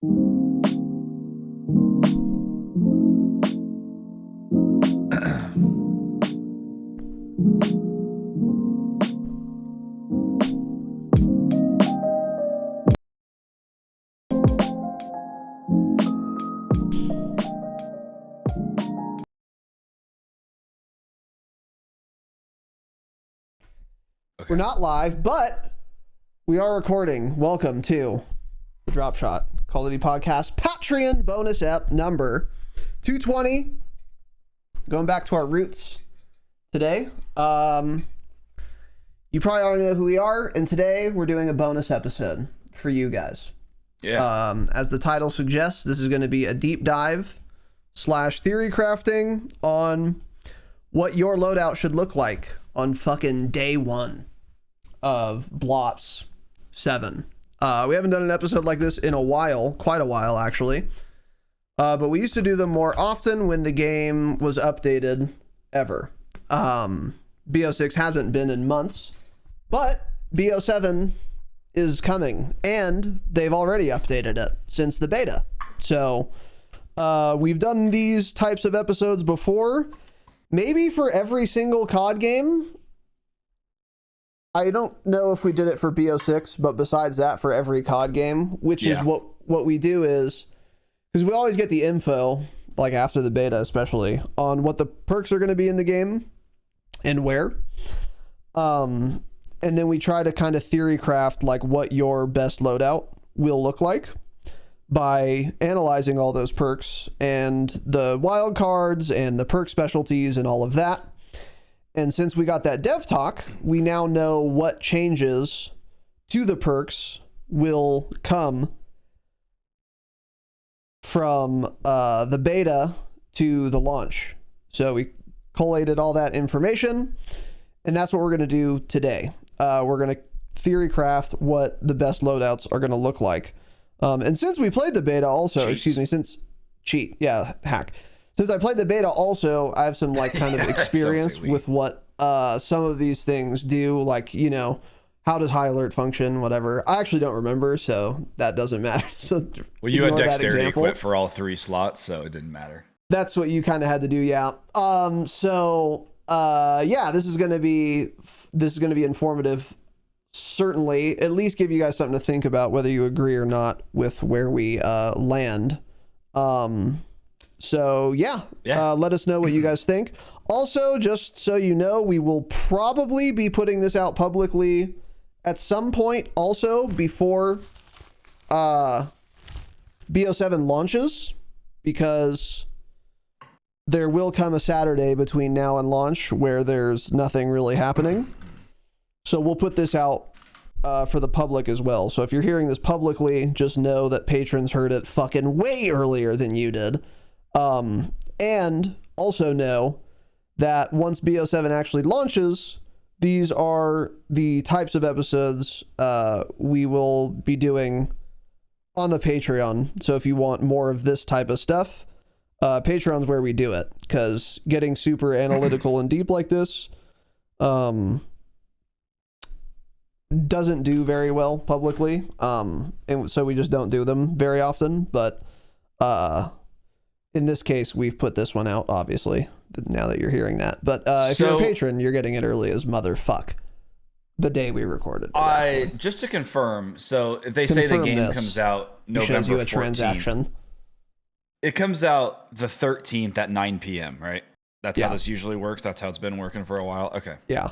We're not live, but we are recording. Welcome to the Dropshot Call of Duty Podcast Patreon bonus ep number 220. Going back to our roots today. You probably already know who we are, and today we're doing a bonus episode for you guys. Yeah. As the title suggests, this is going to be a deep dive / theory crafting on what your loadout should look like on fucking day one of BO7. We haven't done an episode like this in a while, quite a while actually. But we used to do them more often when the game was updated ever. BO6 hasn't been in months, but BO7 is coming and they've already updated it since the beta. So we've done these types of episodes before, maybe for every single COD game. I don't know if we did it for BO6, but besides that, for every COD game, which is what we do is, because we always get the info, like after the beta especially, on what the perks are going to be in the game and where. And then we try to kind of theory craft like what your best loadout will look like by analyzing all those perks and the wild cards and the perk specialties and all of that. And since we got that dev talk, we now know what changes to the perks will come from the beta to the launch. So we collated all that information, and that's what we're going to do today. We're going to theory craft what the best loadouts are going to look like. And since we played the beta also, since I played the beta also, I have some like kind of experience with what some of these things do, like, you know, how does high alert function, whatever. I actually don't remember, so that doesn't matter. So well, you had dexterity equipped for all 3 slots, so it didn't matter. That's what you kind of had to do, yeah. This is going to be informative. Certainly, at least give you guys something to think about, whether you agree or not with where we land. Let us know what you guys think. Also, just so you know, we will probably be putting this out publicly at some point also before BO7 launches, because there will come a Saturday between now and launch where there's nothing really happening. So we'll put this out for the public as well. So if you're hearing this publicly, just know that patrons heard it fucking way earlier than you did. And also know that once BO7 actually launches, these are the types of episodes we will be doing on the Patreon. So if you want more of this type of stuff, Patreon's where we do it, because getting super analytical and deep like this doesn't do very well publicly. And so we just don't do them very often, but in this case, we've put this one out, obviously, now that you're hearing that. But if you're a patron, you're getting it early as motherfuck. The day we recorded it. Just to confirm, so if they say the game comes out November 14th, transaction. It comes out the 13th at 9 p.m., right? That's how this usually works? That's how it's been working for a while? Okay. Yeah.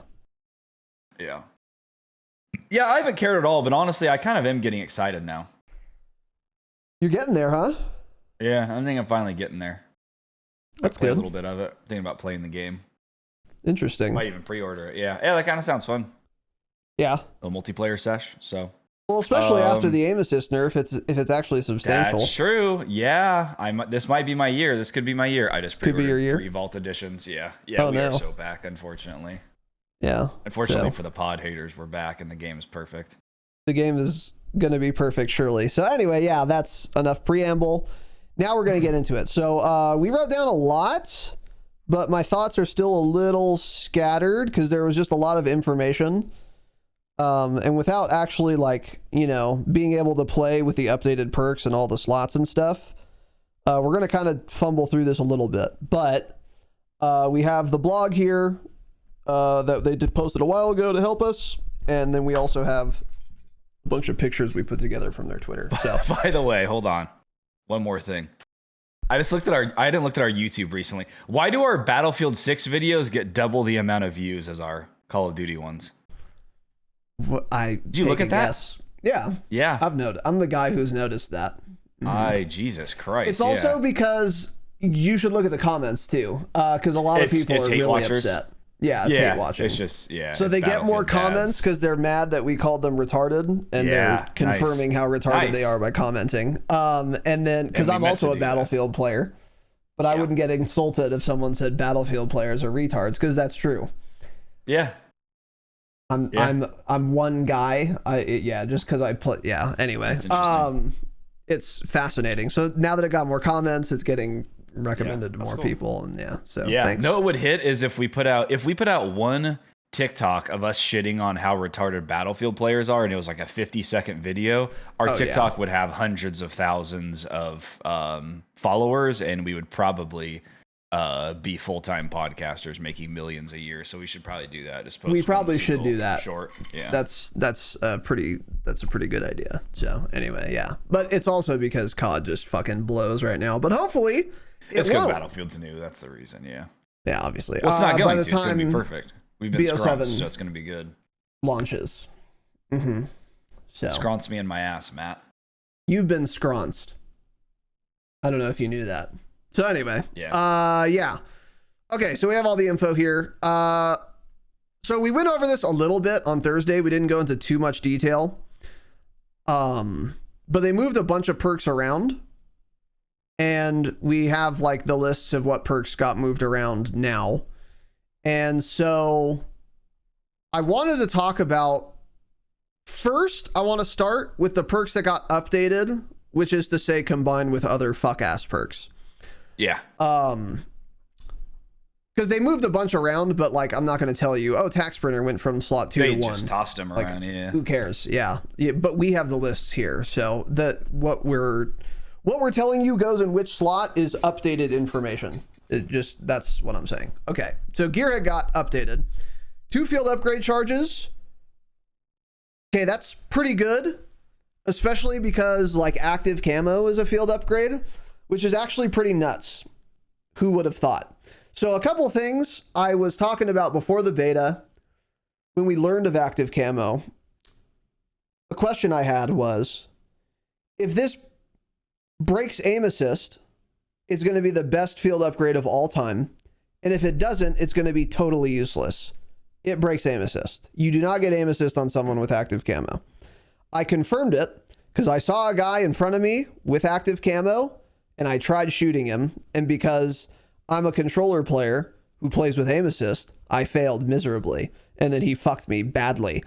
Yeah. Yeah, I haven't cared at all, but honestly, I kind of am getting excited now. You're getting there, huh? Yeah, I think I'm finally getting there. That's good. A little bit of it. Thinking about playing the game. Interesting. Might even pre-order it. Yeah, that kind of sounds fun. Yeah. A multiplayer sesh. So. Well, especially after the aim assist nerf, if it's actually substantial. That's true. Yeah, this might be my year. This could be my year. I just pre-ordered could be your year. 3 Vault editions. Yeah. We are so back, unfortunately. Yeah. Unfortunately for the pod haters, we're back and the game is perfect. The game is going to be perfect, surely. So anyway, yeah, that's enough preamble. Now we're going to get into it. So we wrote down a lot, but my thoughts are still a little scattered because there was just a lot of information. And without actually like, you know, being able to play with the updated perks and all the slots and stuff, we're going to kind of fumble through this a little bit. But we have the blog here that they did posted a while ago to help us. And then we also have a bunch of pictures we put together from their Twitter. So, by the way, hold on. One more thing. I hadn't looked at our YouTube recently. Why do our Battlefield 6 videos get double the amount of views as our Call of Duty ones? Did you look at that? Guess. Yeah. Yeah. I've noticed. I'm the guy who's noticed that. Jesus Christ. It's also because you should look at the comments too. Because a lot of people are really watchers. upset. Yeah, it's hate watching. It's just, So they get more comments because they're mad that we called them retarded, and they're confirming how retarded they are by commenting. And then, because I'm also a Battlefield player, but I wouldn't get insulted if someone said Battlefield players are retards, because that's true. Yeah. I'm one guy. Just because I play. Yeah. Anyway, it's fascinating. So now that it got more comments, it's getting recommended to more people, and thanks. No, it would hit is if we put out one TikTok of us shitting on how retarded Battlefield players are, and it was like a 50-second video, our TikTok would have hundreds of thousands of followers, and we would probably be full-time podcasters making millions a year. So we should probably do that. We probably should do that. Short. Yeah. That's a pretty good idea. So anyway, yeah. But it's also because COD just fucking blows right now. But hopefully it's because Battlefield's new. That's the reason. Yeah. Yeah, obviously. Well, it's not going to. It's going to be perfect. We've been scrunched, so it's going to be good. Launches. So scrunch me in my ass, Matt. You've been scrunched. I don't know if you knew that. So anyway, okay, so we have all the info here. So we went over this a little bit on Thursday. We didn't go into too much detail. But they moved a bunch of perks around, and we have like the lists of what perks got moved around now. And so I wanted to talk about, first, I want to start with the perks that got updated, which is to say combined with other fuck ass perks. Yeah. Because they moved a bunch around, but like I'm not going to tell you, Tax Printer went from slot 2 to 1. They just tossed them around, Who cares? Yeah. But we have the lists here, so what we're telling you goes in which slot is updated information. That's what I'm saying. Okay. So Gearhead got updated. 2 field upgrade charges. Okay, that's pretty good, especially because like active camo is a field upgrade, which is actually pretty nuts. Who would have thought? So a couple things I was talking about before the beta, when we learned of active camo, a question I had was, if this breaks aim assist, it's going to be the best field upgrade of all time. And if it doesn't, it's going to be totally useless. It breaks aim assist. You do not get aim assist on someone with active camo. I confirmed it because I saw a guy in front of me with active camo, and I tried shooting him, and because I'm a controller player who plays with aim assist, I failed miserably, and then he fucked me badly.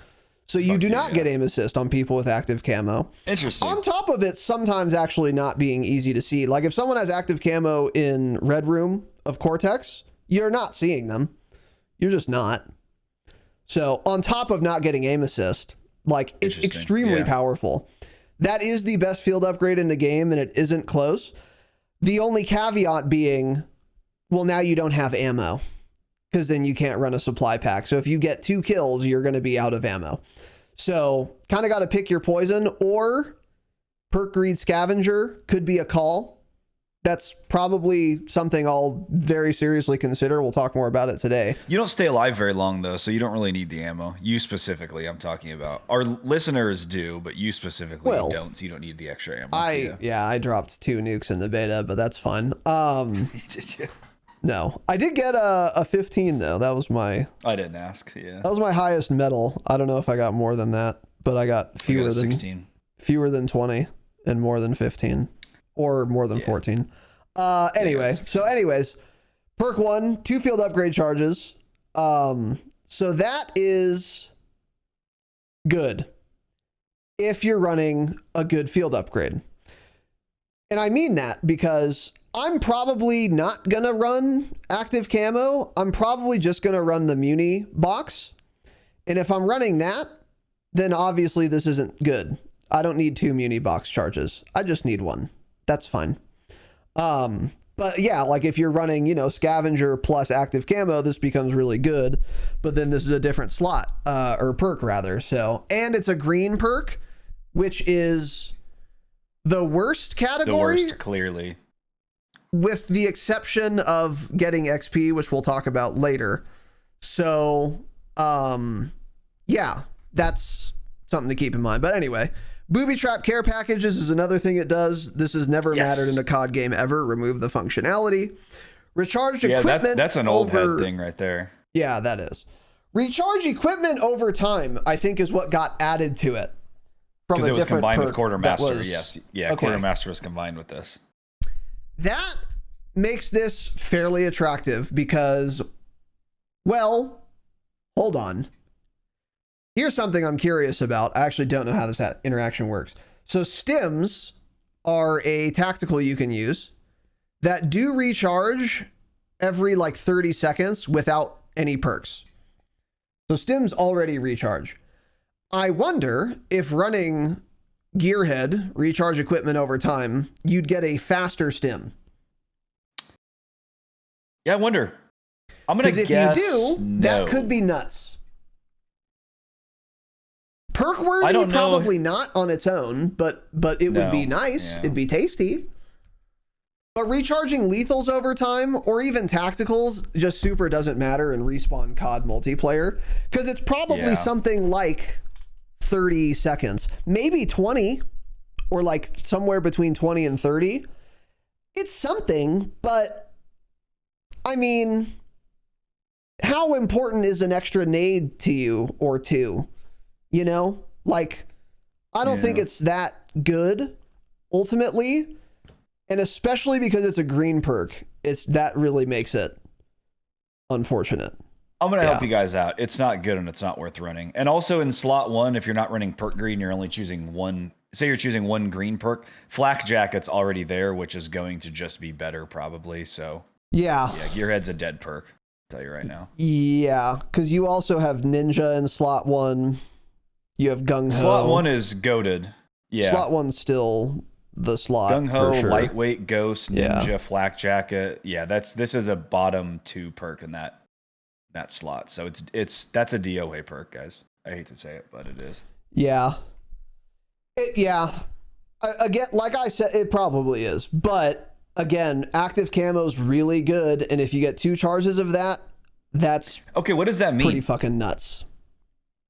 So you do not get aim assist on people with active camo. Interesting. On top of it, sometimes actually not being easy to see. Like if someone has active camo in Red Room of Cortex, you're not seeing them. You're just not. So on top of not getting aim assist, like it's extremely powerful. That is the best field upgrade in the game, and it isn't close. The only caveat being, well, now you don't have ammo, because then you can't run a supply pack. So if you get 2 kills, you're going to be out of ammo. So kind of got to pick your poison, or Perk Greed Scavenger could be a call. That's probably something I'll very seriously consider. We'll talk more about it today. You don't stay alive very long, though, so you don't really need the ammo. You specifically, I'm talking about. Our listeners do, but you specifically don't, so you don't need the extra ammo. I dropped 2 nukes in the beta, but that's fun. Did you? No. I did get a 15, though. That was my... I didn't ask, yeah. That was my highest medal. I don't know if I got more than that, but I got fewer than 16. Fewer than 20 and more than 15. Or more than 14. Anyway, so anyways, perk 1, 2 field upgrade charges. So that is good if you're running a good field upgrade. And I mean that because I'm probably not going to run active camo. I'm probably just going to run the Muni box. And if I'm running that, then obviously this isn't good. I don't need 2 muni box charges. I just need 1. That's fine. But yeah, like if you're running, scavenger plus active camo, this becomes really good. But then this is a different slot, or perk rather. So, and it's a green perk, which is the worst category. The worst, clearly. With the exception of getting XP, which we'll talk about later. So, yeah, that's something to keep in mind. But anyway, booby trap care packages is another thing it does. This has never mattered in a COD game ever. Remove the functionality. Recharged equipment. That's an old head thing right there. Yeah, that is. Recharge equipment over time, I think, is what got added to it. Because it was combined with Quartermaster. Yes. Yeah, okay. Quartermaster was combined with this. That makes this fairly attractive because, well, hold on. Here's something I'm curious about. I actually don't know how this interaction works. So stims are a tactical you can use that do recharge every like 30 seconds without any perks. So stims already recharge. I wonder if running Gearhead, recharge equipment over time, you'd get a faster stim. Yeah, I wonder. I'm going to guess if you do, no. That could be nuts. Perk worthy, probably not on its own, but it would be nice. Yeah. It'd be tasty. But recharging lethals over time, or even tacticals, just super doesn't matter in Respawn COD multiplayer. Because it's probably something like 30 seconds. Maybe 20, or like somewhere between 20 and 30. It's something, but I mean, how important is an extra nade to you or two? Like, I don't think it's that good ultimately. And especially because it's a green perk, that really makes it unfortunate. I'm going to help you guys out. It's not good and it's not worth running. And also in slot 1, if you're not running perk green, you're only choosing one. Say you're choosing one green perk. Flak Jacket's already there, which is going to just be better probably. So yeah, Gearhead's a dead perk. I'll tell you right now. Yeah, because you also have Ninja in slot 1. You have Gung Ho. Slot 1 is goated. Yeah. Slot 1's still the slot. Gung Ho, sure. Lightweight, Ghost, Ninja, Flak Jacket. Yeah, this is a bottom 2 perk in that slot. So that's a DOA perk, guys. I hate to say it, but it is. Yeah. Again, like I said, it probably is. But again, active camo is really good, and if you get 2 charges of that, that's okay. What does that mean? Pretty fucking nuts.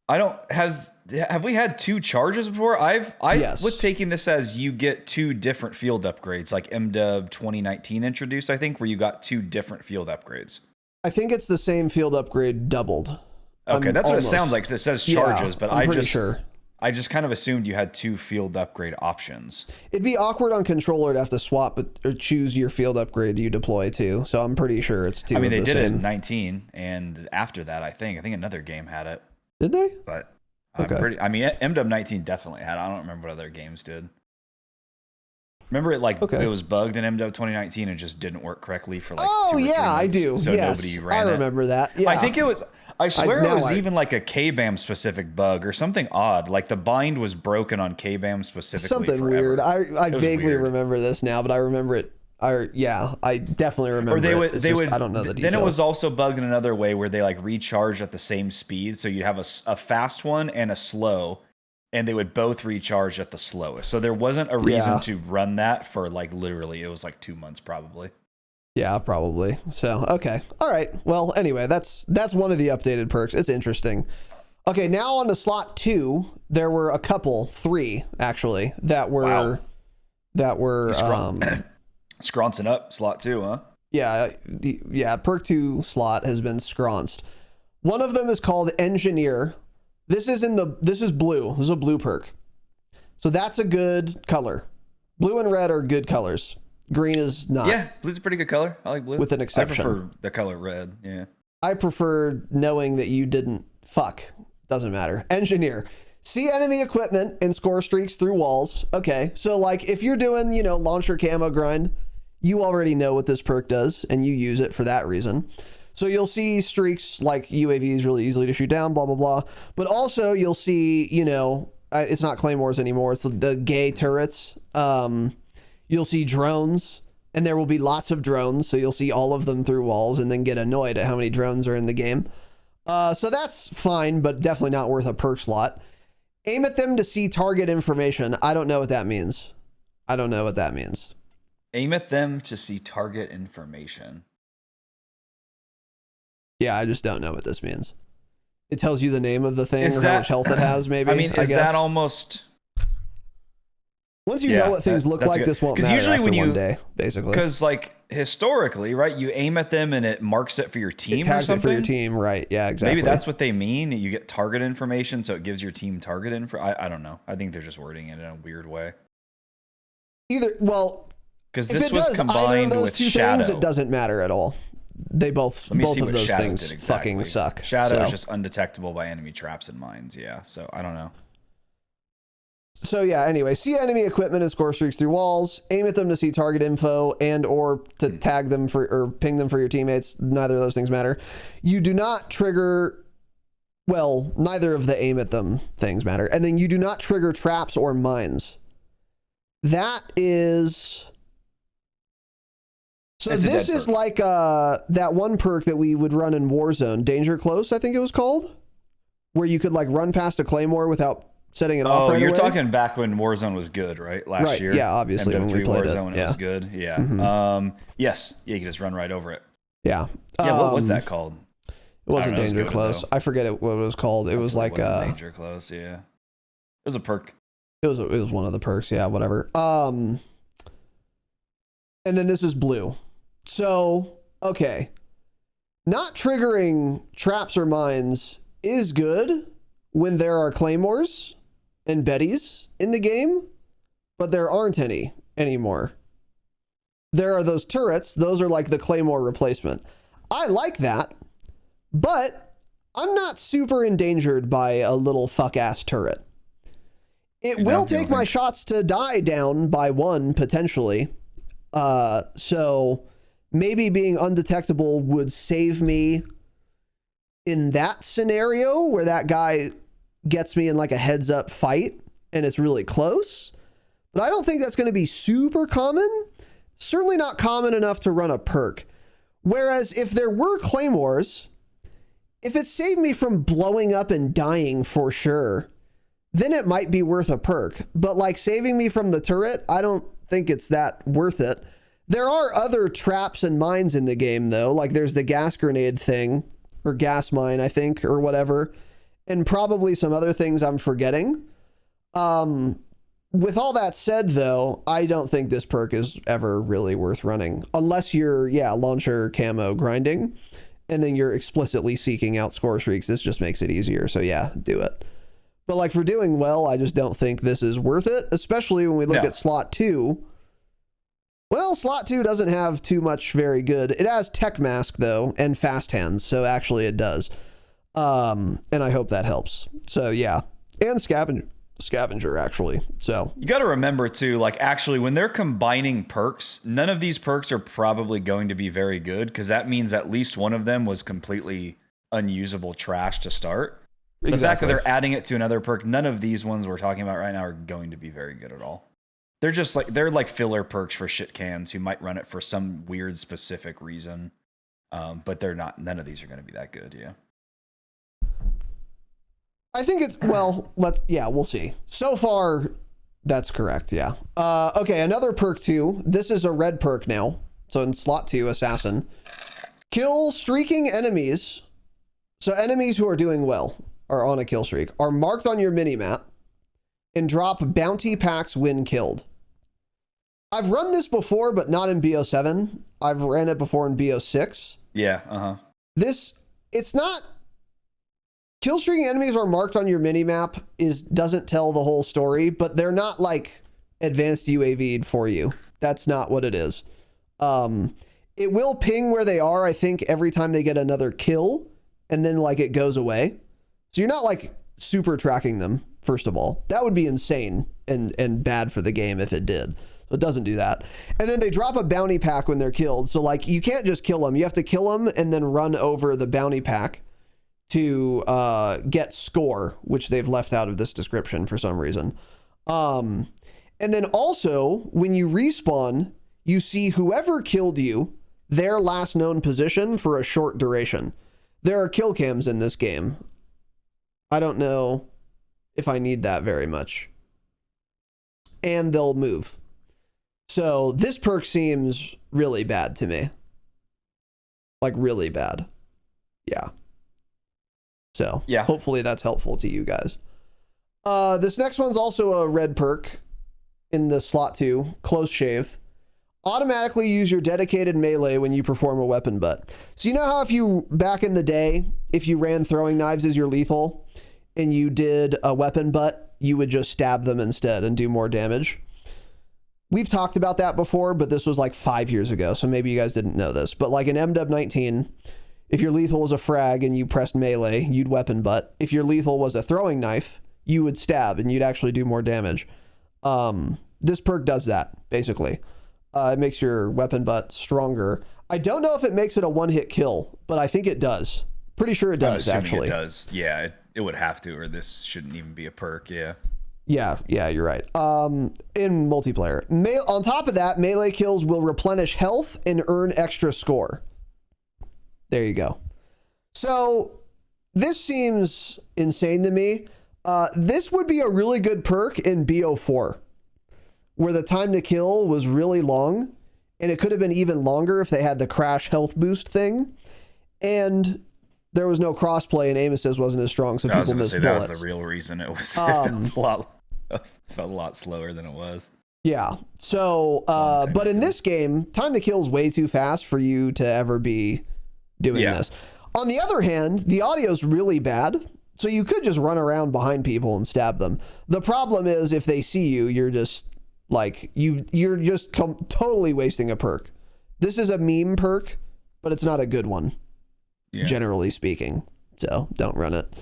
Have we had 2 charges before? I was taking this as you get 2 different field upgrades, like MW 2019 introduced, I think, where you got 2 different field upgrades. I think it's the same field upgrade doubled. Okay, that's what it sounds like, because it says charges, but I'm pretty sure. I just kind of assumed you had 2 field upgrade options. It'd be awkward on controller to have to swap or choose your field upgrade you deploy to, so I'm pretty sure it's 2. I mean, they did it in 19, and after that, I think another game had it. Did they? But MW 19 definitely had it. I don't remember what other games did. Remember it it was bugged in MW 2019 and just didn't work correctly for like 2 or 3 months, I do. So nobody ran it. I remember that. Yeah. I think it was. I swear it was even like a KBAM specific bug or something odd. Like the bind was broken on KBAM specifically. Something forever. weird. I vaguely remember this now, but I remember it. I definitely remember. Or they would. I don't know the details. Then it was also bugged in another way where they like recharge at the same speed. So you'd have a fast one and a slow, and they would both recharge at the slowest. So there wasn't a reason to run that for like literally. It was like 2 months probably. Yeah, probably. So okay, all right. Well, anyway, that's one of the updated perks. It's interesting. Okay, now on to slot 2. There were a couple, 3 actually, that were scroncing up slot 2, huh? Yeah, perk 2 slot has been scronced. One of them is called Engineer. This is blue. This is a blue perk. So that's a good color. Blue and red are good colors. Green is not. Yeah, blue's a pretty good color. I like blue. With an exception. I prefer the color red, yeah. I prefer knowing that you didn't fuck. Doesn't matter. Engineer. See enemy equipment and score streaks through walls. Okay, so like if you're doing, launcher camo grind, you already know what this perk does and you use it for that reason. So you'll see streaks like UAVs really easily to shoot down, blah, blah, blah. But also you'll see, you know, it's not claymores anymore. It's the gay turrets. You'll see drones, and there will be lots of drones. So you'll see all of them through walls and then get annoyed at how many drones are in the game. So that's fine, but definitely not worth a perk slot. Aim at them to see target information. I don't know what that means. Aim at them to see target information. Yeah, I just don't know what this means. It tells you the name of the thing or how much health it has, maybe. I mean, is that almost... Once you know what things look like, this won't matter usually after one day, basically. Because, like, historically, right, you aim at them and it marks it for your team or something? It for your team, right. Yeah, exactly. Maybe that's what they mean. You get target information, so it gives your team target info. I don't know. I think they're just wording it in a weird way. Because this was combined with Shadow. It doesn't matter at all. Both of those things fucking suck. Shadow is just undetectable by enemy traps and mines. Yeah, so I don't know. So yeah, anyway, see enemy equipment and score streaks through walls. Aim at them to see target info and or to tag them or ping them for your teammates. Neither of those things matter. You do not trigger... Well, neither of the aim at them things matter. And then you do not trigger traps or mines. That is... So this is like that one perk that we would run in Warzone, Danger Close, I think it was called, where you could like run past a claymore without setting it off right away. You're talking back when Warzone was good, right? Last year. Yeah, obviously when we played Warzone, it was good. Yeah. Mm-hmm. Yes. Yeah, you can just run right over it. Yeah. Yeah. What was that called? It wasn't Danger Close. I forget what it was called. It was like Danger Close. Yeah. It was a perk. It was one of the perks. Yeah. Whatever. And then this is blue. So, okay. Not triggering traps or mines is good when there are claymores and betties in the game, but there aren't any anymore. There are those turrets. Those are like the claymore replacement. I like that, but I'm not super endangered by a little fuck-ass turret. It will take my shots to die down by one, potentially. So... maybe being undetectable would save me in that scenario where that guy gets me in like a heads up fight and it's really close. But I don't think that's going to be super common. Certainly not common enough to run a perk. Whereas if there were claymores, if it saved me from blowing up and dying for sure, then it might be worth a perk. But like saving me from the turret, I don't think it's that worth it. There are other traps and mines in the game, though. Like there's the gas grenade thing, or gas mine, I think, or whatever. And probably some other things I'm forgetting. With all that said, though, I don't think this perk is ever really worth running. Unless you're, launcher camo grinding. And then you're explicitly seeking out score streaks. This just makes it easier. So yeah, do it. But like for doing well, I just don't think this is worth it. Especially when we look at slot 2. Well, slot 2 doesn't have too much very good. It has tech mask though, and fast hands. So actually it does. And I hope that helps. So yeah. And scavenger actually. So you got to remember too, like actually when they're combining perks, none of these perks are probably going to be very good. Cause that means at least one of them was completely unusable trash to start. So the fact that they're adding it to another perk, none of these ones we're talking about right now are going to be very good at all. They're like filler perks for shit cans who might run it for some weird specific reason. But they're not, none of these are going to be that good. Yeah. I think it's, we'll see. So far, that's correct. Yeah. Okay. Another perk too. This is a red perk now. So in slot 2, assassin, kill streaking enemies. So enemies who are doing well are on a kill streak are marked on your mini map and drop bounty packs when killed. I've run this before, but not in BO7. I've ran it before in BO6. Yeah, it's not... Kill-streaking enemies are marked on your minimap doesn't tell the whole story, but they're not, like, advanced UAV'd for you. That's not what it is. It will ping where they are, I think, every time they get another kill, and then, like, it goes away. So you're not, like, super tracking them, first of all. That would be insane and bad for the game if it did. So it doesn't do that. And then they drop a bounty pack when they're killed. So like you can't just kill them. You have to kill them and then run over the bounty pack to get score, which they've left out of this description for some reason. And then also when you respawn, you see whoever killed you, their last known position for a short duration. There are kill cams in this game. I don't know if I need that very much. And they'll move. So this perk seems really bad to me. Like really bad. Yeah. So yeah, hopefully that's helpful to you guys. This next one's also a red perk in the slot 2, close shave. Automatically use your dedicated melee when you perform a weapon butt. So you know how if you, back in the day, if you ran throwing knives as your lethal and you did a weapon butt, you would just stab them instead and do more damage. We've talked about that before, but this was like 5 years ago, so maybe you guys didn't know this. But like in MW19, if your lethal was a frag and you pressed melee, you'd weapon butt. If your lethal was a throwing knife, you would stab and you'd actually do more damage. This perk does that, basically. It makes your weapon butt stronger. I don't know if it makes it a one-hit kill, but I think it does. Pretty sure it does, actually. It does. Yeah, it would have to, or this shouldn't even be a perk, yeah. Yeah, you're right. In multiplayer. On top of that, melee kills will replenish health and earn extra score. There you go. So this seems insane to me. This would be a really good perk in BO4, where the time to kill was really long, and it could have been even longer if they had the crash health boost thing, and there was no crossplay and aim assist wasn't as strong, so people missed bullets. That was the real reason it was felt a lot slower than it was. Yeah. So, but in this game, time to kill is way too fast for you to ever be doing this. On the other hand, the audio's really bad, so you could just run around behind people and stab them. The problem is if they see you, you're just like you're just totally wasting a perk. This is a meme perk, but it's not a good one, generally speaking. So don't run it.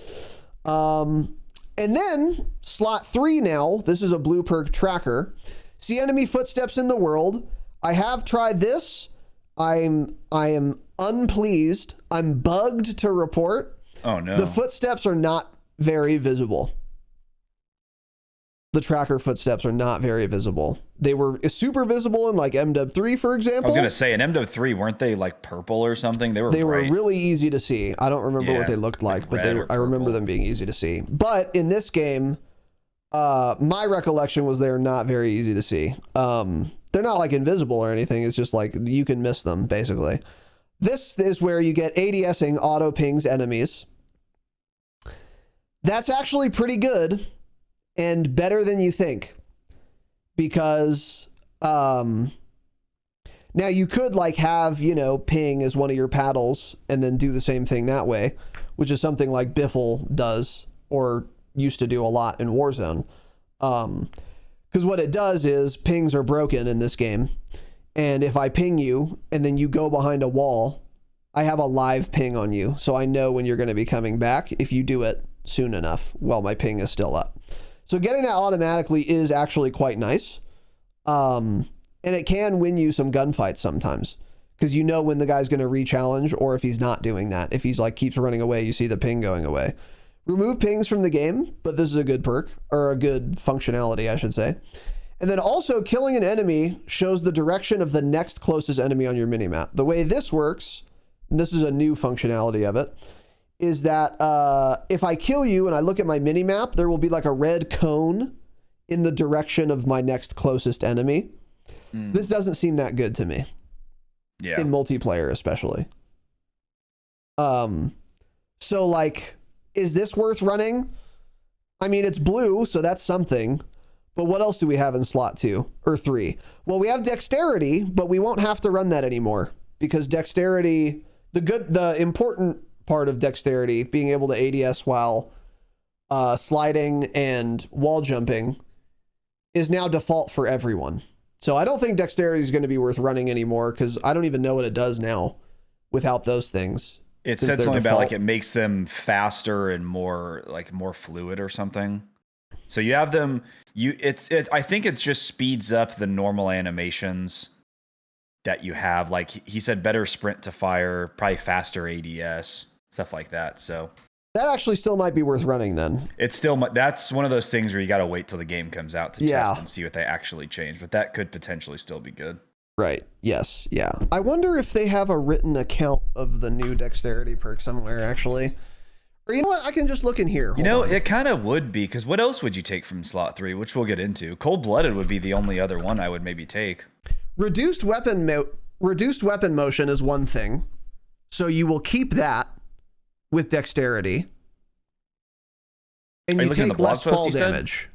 And then slot 3 now. This is a blue perk tracker. See enemy footsteps in the world. I have tried this. I am unpleased. I'm bugged to report. Oh no. The footsteps are not very visible. The tracker footsteps are not very visible. They were super visible in like MW3, for example. I was going to say in MW3, weren't they like purple or something? They were really easy to see. I don't remember what they looked like, but I remember them being easy to see. But in this game, my recollection was they're not very easy to see. They're not like invisible or anything. It's just like you can miss them, basically. This is where you get ADSing auto pings enemies. That's actually pretty good and better than you think, because now you could like have, ping as one of your paddles and then do the same thing that way, which is something like Biffle does or used to do a lot in Warzone. Because what it does is pings are broken in this game, and if I ping you and then you go behind a wall, I have a live ping on you, so I know when you're going to be coming back if you do it soon enough while my ping is still up. So getting that automatically is actually quite nice. And it can win you some gunfights sometimes, because you know when the guy's going to re-challenge, or if he's not doing that. If he's like keeps running away, you see the ping going away. Remove pings from the game, but this is a good perk, or a good functionality, I should say. And then also killing an enemy shows the direction of the next closest enemy on your minimap. The way this works, and this is a new functionality of it, is that if I kill you and I look at my minimap, there will be like a red cone in the direction of my next closest enemy. This doesn't seem that good to me. Yeah. In multiplayer, especially. So like, is this worth running? I mean, it's blue, so that's something. But what else do we have in slot 2 or 3? Well, we have dexterity, but we won't have to run that anymore, because dexterity, the important part of dexterity, being able to ADS while sliding and wall jumping, is now default for everyone. So I don't think dexterity is going to be worth running anymore, because I don't even know what it does now without those things. It said something about like it makes them faster and more fluid or something. So you have them. I think it just speeds up the normal animations that you have. Like he said, better sprint to fire, probably faster ADS, stuff like that. So that actually still might be worth running then. It's still, that's one of those things where you got to wait till the game comes out to test and see what they actually change. But that could potentially still be good. Right. Yes. Yeah. I wonder if they have a written account of the new dexterity perk somewhere, actually. Or you know what? I can just look in here. Hold on. It kind of would be, because what else would you take from slot 3, which we'll get into? Cold-blooded would be the only other one I would maybe take. Reduced weapon motion is one thing. So you will keep that with dexterity. And you take less fall damage.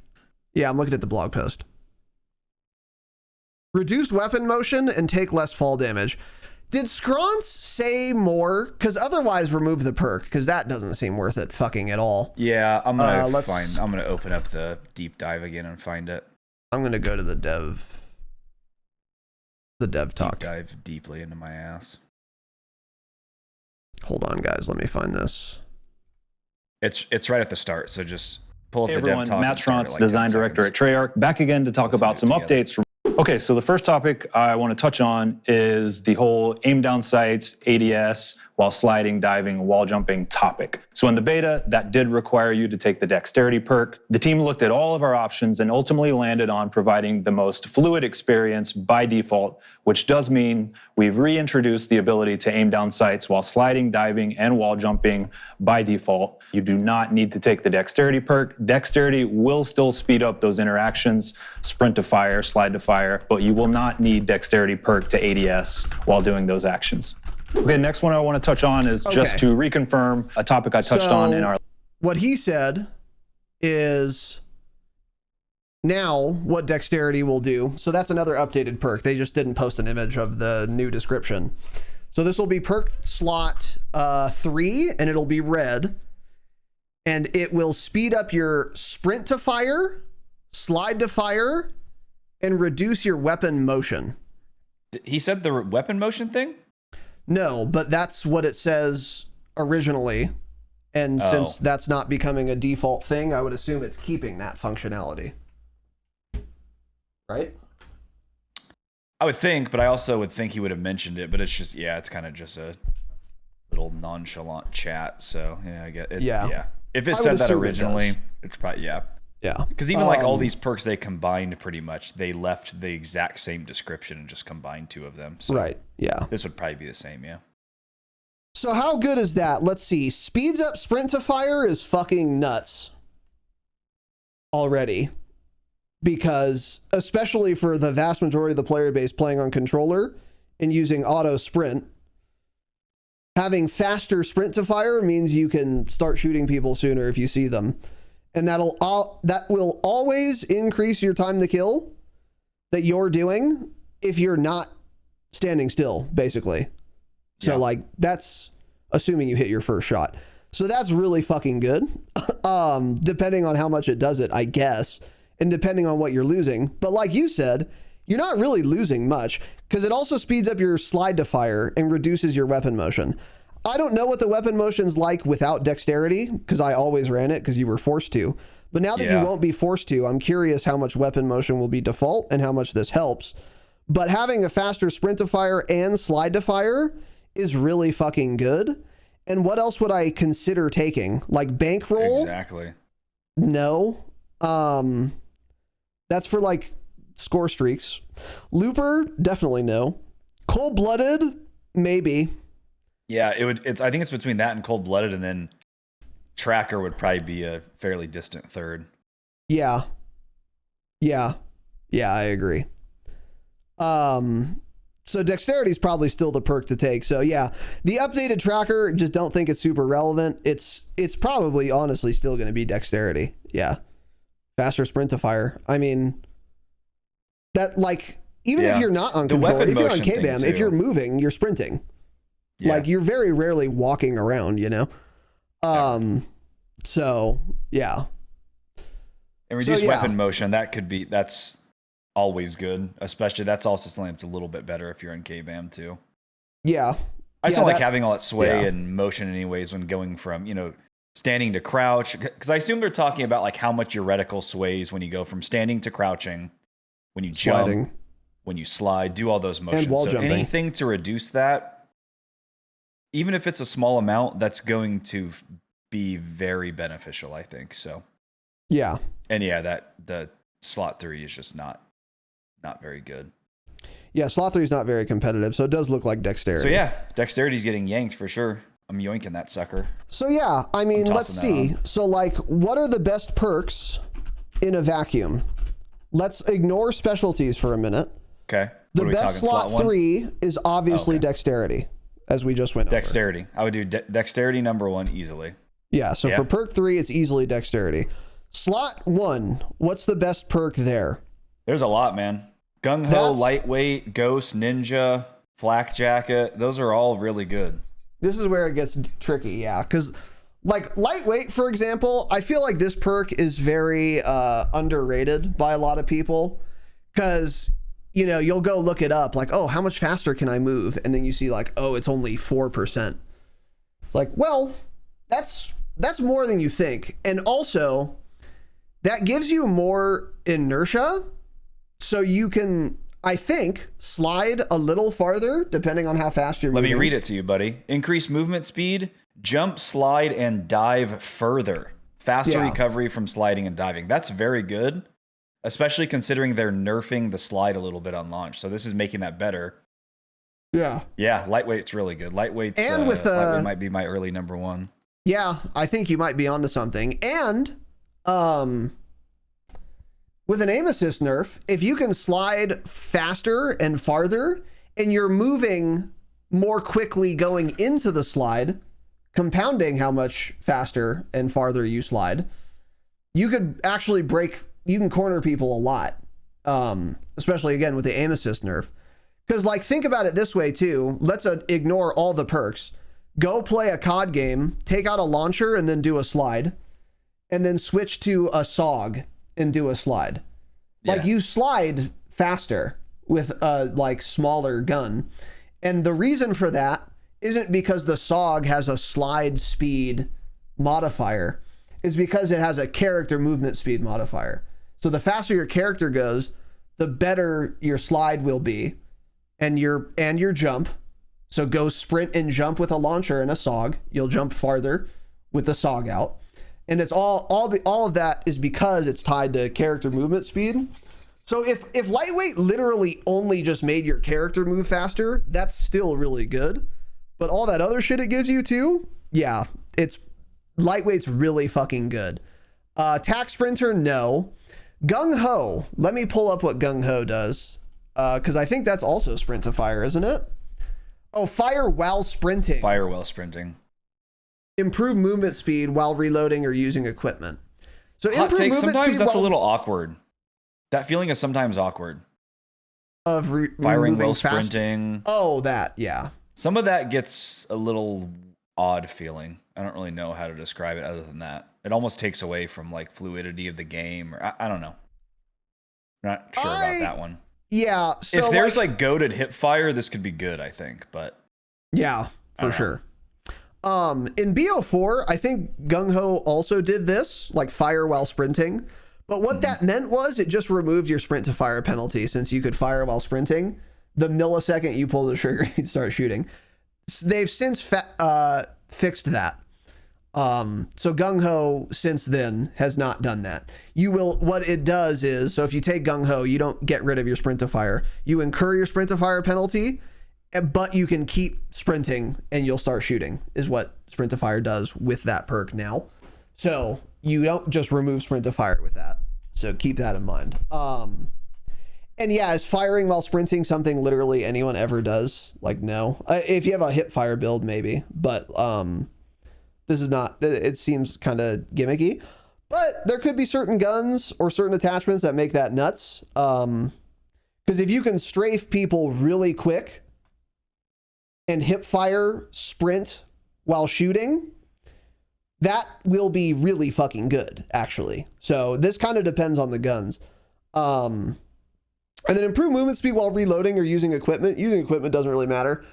Yeah, I'm looking at the blog post. Reduced weapon motion and take less fall damage. Did Scronce say more? Because otherwise remove the perk, because that doesn't seem worth it fucking at all. Yeah, I'm gonna open up the deep dive again and find it. I'm gonna go to the dev talk. Deep dive deeply into my ass. Hold on, guys. Let me find this. It's right at the start, so just pull up the everyone, dev talk. Matt Scronce, design director at Treyarch, back again to talk about some updates from. Okay, so the first topic I want to touch on is the whole aim down sights, ADS, while sliding, diving, wall jumping topic. So in the beta, that did require you to take the dexterity perk. The team looked at all of our options and ultimately landed on providing the most fluid experience by default, which does mean we've reintroduced the ability to aim down sights while sliding, diving, and wall jumping by default. You do not need to take the dexterity perk. Dexterity will still speed up those interactions, sprint to fire, slide to fire, but you will not need dexterity perk to ADS while doing those actions. Okay, next one I want to touch on is just to reconfirm a topic I touched on in our. What he said is now what dexterity will do. So that's another updated perk. They just didn't post an image of the new description. So this will be perk slot 3, and it'll be red. And it will speed up your sprint to fire, slide to fire, and reduce your weapon motion. He said the weapon motion thing? No, but that's what it says originally. And since that's not becoming a default thing, I would assume it's keeping that functionality. Right? I would think, but I also would think he would have mentioned it, but it's just, it's kind of just a little nonchalant chat. So, I get it. Yeah. If it said that originally, it's probably, Yeah. Because even like all these perks they combined pretty much, they left the exact same description and just combined 2 of them. So right. Yeah. This would probably be the same. Yeah. So how good is that? Let's see. Speeds up sprint to fire is fucking nuts already. Because especially for the vast majority of the player base playing on controller and using auto sprint, having faster sprint to fire means you can start shooting people sooner if you see them. And that will always increase your time to kill that you're doing if you're not standing still, basically. So like that's assuming you hit your first shot. So that's really fucking good. Depending on how much it does it, I guess, and depending on what you're losing. But like you said, you're not really losing much because it also speeds up your slide to fire and reduces your weapon motion. I don't know what the weapon motion's like without dexterity because I always ran it because you were forced to. But now that you won't be forced to, I'm curious how much weapon motion will be default and how much this helps. But having a faster sprint to fire and slide to fire is really fucking good. And what else would I consider taking? Like bankroll? Exactly. No. That's for like score streaks. Looper? Definitely no. Cold-blooded? Maybe. Yeah, I think it's between that and cold-blooded, and then tracker would probably be a fairly distant third. Yeah, I agree. So dexterity is probably still the perk to take. So yeah, the updated tracker, just don't think it's super relevant. It's probably honestly still going to be dexterity. Yeah, faster sprint to fire. I mean, that like even if you're not on control, if you're on K-BAM, if you're moving, you're sprinting. Yeah. Like you're very rarely walking around, you know? So yeah. And reduced weapon motion, that's always good. Especially that's also something that's a little bit better if you're in K-BAM too. Yeah. I still like having all that sway and motion anyways when going from, standing to crouch, because I assume they're talking about like how much your reticle sways when you go from standing to crouching, when you jump, when you slide, do all those motions. And wall so jumping. Anything to reduce that, even if it's a small amount, that's going to be very beneficial, I think. So yeah. And yeah, that the slot 3 is just not very good. Yeah, slot 3 is not very competitive, so it does look like dexterity. So yeah, dexterity's getting yanked for sure. I'm yoinking that sucker. So yeah, I mean, let's see. So like, what are the best perks in a vacuum? Let's ignore specialties for a minute. Okay. The best slot 3 is obviously dexterity, as we just went over. Dexterity. I would do dexterity number 1 easily. Yeah, so for perk 3, it's easily dexterity. Slot 1, what's the best perk there? There's a lot, man. Gung-Ho, lightweight, ghost, ninja, flak jacket. Those are all really good. This is where it gets tricky, yeah. Because, like, lightweight, for example, I feel like this perk is very underrated by a lot of people. Because, you know, you'll go look it up, like, oh, how much faster can I move? And then you see, like, oh, it's only 4%. It's like, well, that's more than you think. And also, that gives you more inertia, so you can, I think, slide a little farther depending on how fast you're moving. Let me read it to you, buddy. Increase movement speed, jump, slide, and dive further. Faster recovery from sliding and diving. That's very good, especially considering they're nerfing the slide a little bit on launch. So this is making that better. Yeah. Yeah, lightweight's really good. Lightweight might be my early number 1. Yeah, I think you might be onto something. And with an aim assist nerf, if you can slide faster and farther, and you're moving more quickly going into the slide, compounding how much faster and farther you slide, you could actually you can corner people a lot. Especially again with the aim assist nerf. Because like, think about it this way too. Let's ignore all the perks. Go play a COD game, take out a launcher and then do a slide, and then switch to a SOG and do a slide. Like, you slide faster with a like smaller gun. And the reason for that isn't because the SOG has a slide speed modifier. It's because it has a character movement speed modifier. So the faster your character goes, the better your slide will be, and your jump. So go sprint and jump with a launcher and a SOG. You'll jump farther with the SOG out. And it's all of that is because it's tied to character movement speed. So if lightweight literally only just made your character move faster, that's still really good. But all that other shit it gives you too, yeah, lightweight's really fucking good. Tac sprinter, no. Gung-Ho, let me pull up what Gung-Ho does. Because I think that's also sprint to fire, isn't it? Oh, fire while sprinting. Fire while sprinting. Improve movement speed while reloading or using equipment. So hot improve take, movement sometimes speed that's a little awkward. That feeling is sometimes awkward. Of firing while sprinting. Oh, that, yeah. Some of that gets a little odd feeling. I don't really know how to describe it other than that. It almost takes away from like fluidity of the game, or I don't know. Not sure about that one. Yeah. So if there's like goated hip fire, this could be good, I think. But yeah, for sure. In BO4, I think Gung-Ho also did this, like fire while sprinting. But what that meant was it just removed your sprint to fire penalty, since you could fire while sprinting. The millisecond you pull the trigger, you'd start shooting. They've since fixed that. So Gung-Ho since then has not done that. What it does is, so if you take Gung-Ho, you don't get rid of your sprint to fire. You incur your sprint to fire penalty, but you can keep sprinting and you'll start shooting, is what sprint to fire does with that perk now. So you don't just remove sprint to fire with that. So keep that in mind. And yeah, is firing while sprinting something literally anyone ever does? Like, no. If you have a hip fire build, maybe. But this is not, it seems kind of gimmicky. But there could be certain guns or certain attachments that make that nuts. Because if you can strafe people really quick and hip fire sprint while shooting, that will be really fucking good, actually. So this kind of depends on the guns. And then improve movement speed while reloading or using equipment. Using equipment doesn't really matter.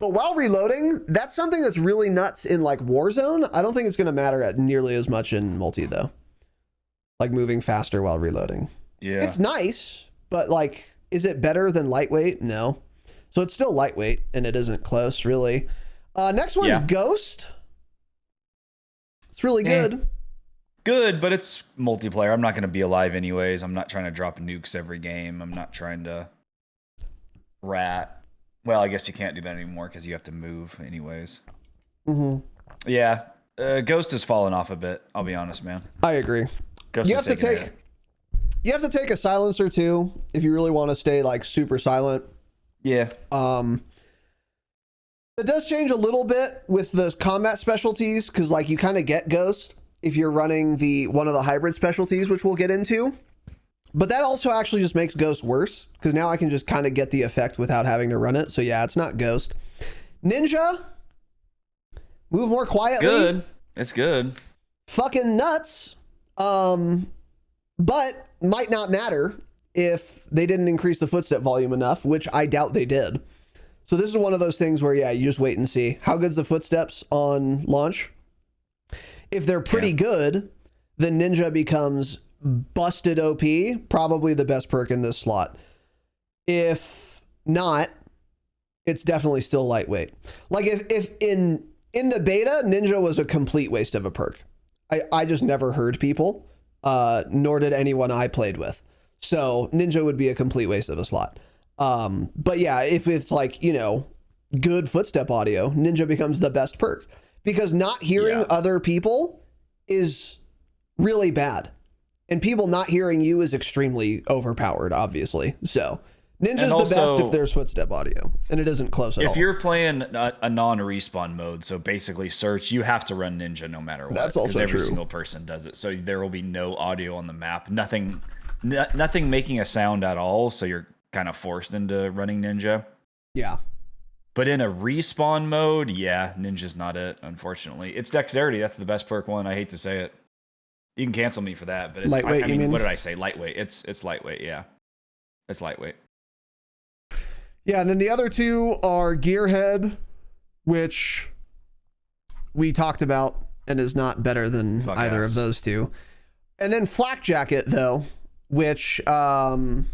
But while reloading, that's something that's really nuts in like Warzone. I don't think it's going to matter at nearly as much in multi though. Like moving faster while reloading. Yeah. It's nice, but like, is it better than lightweight? No. So it's still lightweight and it isn't close really. Next one's Ghost. It's really good. Good, but it's multiplayer. I'm not going to be alive anyways. I'm not trying to drop nukes every game. I'm not trying to rat. Well, I guess you can't do that anymore because you have to move anyways. Mm-hmm. Yeah, Ghost has fallen off a bit. I'll be honest, man. I agree. Ghost You have to take a silencer too if you really want to stay like super silent. Yeah. It does change a little bit with the combat specialties because like you kind of get Ghost if you're running one of the hybrid specialties, which we'll get into. But that also actually just makes Ghost worse because now I can just kind of get the effect without having to run it. So yeah, it's not Ghost. Ninja, move more quietly. Good. It's good. Fucking nuts. But might not matter if they didn't increase the footstep volume enough, which I doubt they did. So this is one of those things where, yeah, you just wait and see. How good's the footsteps on launch? If they're pretty good, then Ninja becomes busted OP, probably the best perk in this slot. If not, it's definitely still lightweight. Like if in the beta, Ninja was a complete waste of a perk. I just never heard people, nor did anyone I played with. So Ninja would be a complete waste of a slot. But yeah, if it's like, you know, good footstep audio, Ninja becomes the best perk because not hearing other people is really bad. And people not hearing you is extremely overpowered, obviously. So Ninja's the best if there's footstep audio and it isn't close at all. If you're playing a non-respawn mode, so basically search, you have to run Ninja no matter what. That's also true. Every single person does it. So there will be no audio on the map. Nothing making a sound at all. So you're kind of forced into running Ninja. Yeah. But in a respawn mode, yeah, Ninja's not it, unfortunately. It's dexterity. That's the best perk one. I hate to say it. You can cancel me for that, but it's lightweight. I mean, what did I say? Lightweight. It's lightweight. Yeah, it's lightweight. Yeah, and then the other two are Gearhead, which we talked about and is not better than either of those two. And then Flak Jacket, though, which oh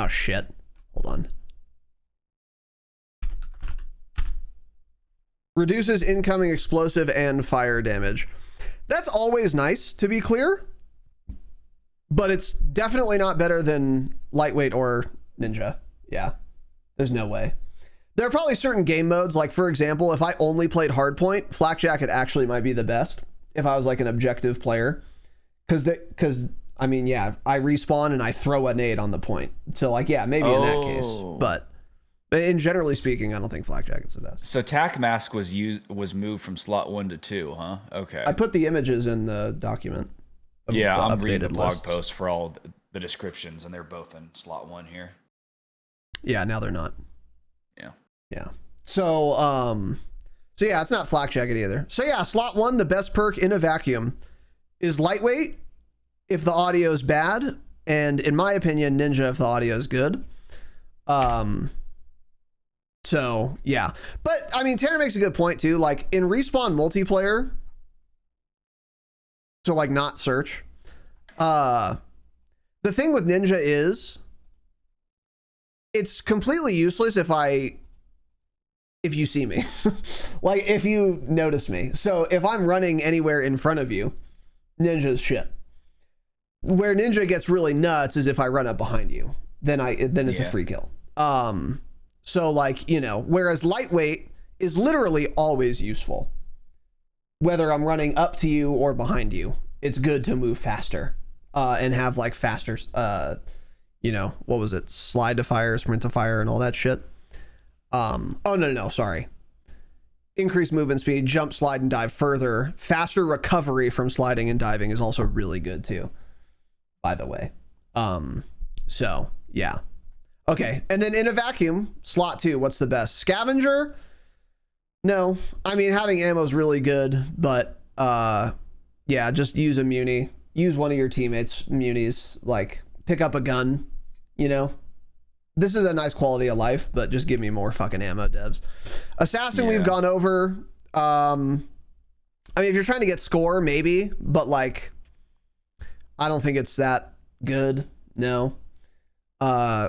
shit, hold on. Reduces incoming explosive and fire damage. That's always nice, to be clear, but it's definitely not better than lightweight or Ninja. Yeah, there's no way. There are probably certain game modes, like for example, if I only played Hardpoint, Flak Jacket actually might be the best if I was like an objective player, because I mean, yeah, I respawn and I throw a nade on the point. So like, yeah, maybe in that case, but in generally speaking, I don't think Flak Jacket's the best. So Tac Mask was moved from slot 1 to 2, huh? Okay. I put the images in the document. Yeah, I'm reading the blog post for all the descriptions, and they're both in slot 1 here. Yeah, now they're not. Yeah. So yeah, it's not Flak Jacket either. So yeah, slot 1, the best perk in a vacuum is lightweight if the audio is bad, and in my opinion, Ninja if the audio is good. So yeah, but I mean, Tanner makes a good point too. Like in respawn multiplayer, so like not search. The thing with Ninja is it's completely useless if you see me, like if you notice me. So if I'm running anywhere in front of you, Ninja's shit. Where Ninja gets really nuts is if I run up behind you, then it's a free kill. So like, you know, whereas lightweight is literally always useful. Whether I'm running up to you or behind you, it's good to move faster and have like faster, you know, what was it? Slide to fire, sprint to fire and all that shit. No, sorry. Increased movement speed, jump, slide, and dive further. Faster recovery from sliding and diving is also really good too, by the way. So yeah. Okay, and then in a vacuum, slot 2, what's the best? Scavenger? No. I mean, having ammo is really good, but yeah, just use a muni. Use one of your teammates' munis, like pick up a gun, you know? This is a nice quality of life, but just give me more fucking ammo, devs. Assassin, we've gone over. I mean, if you're trying to get score, maybe, but like, I don't think it's that good. No.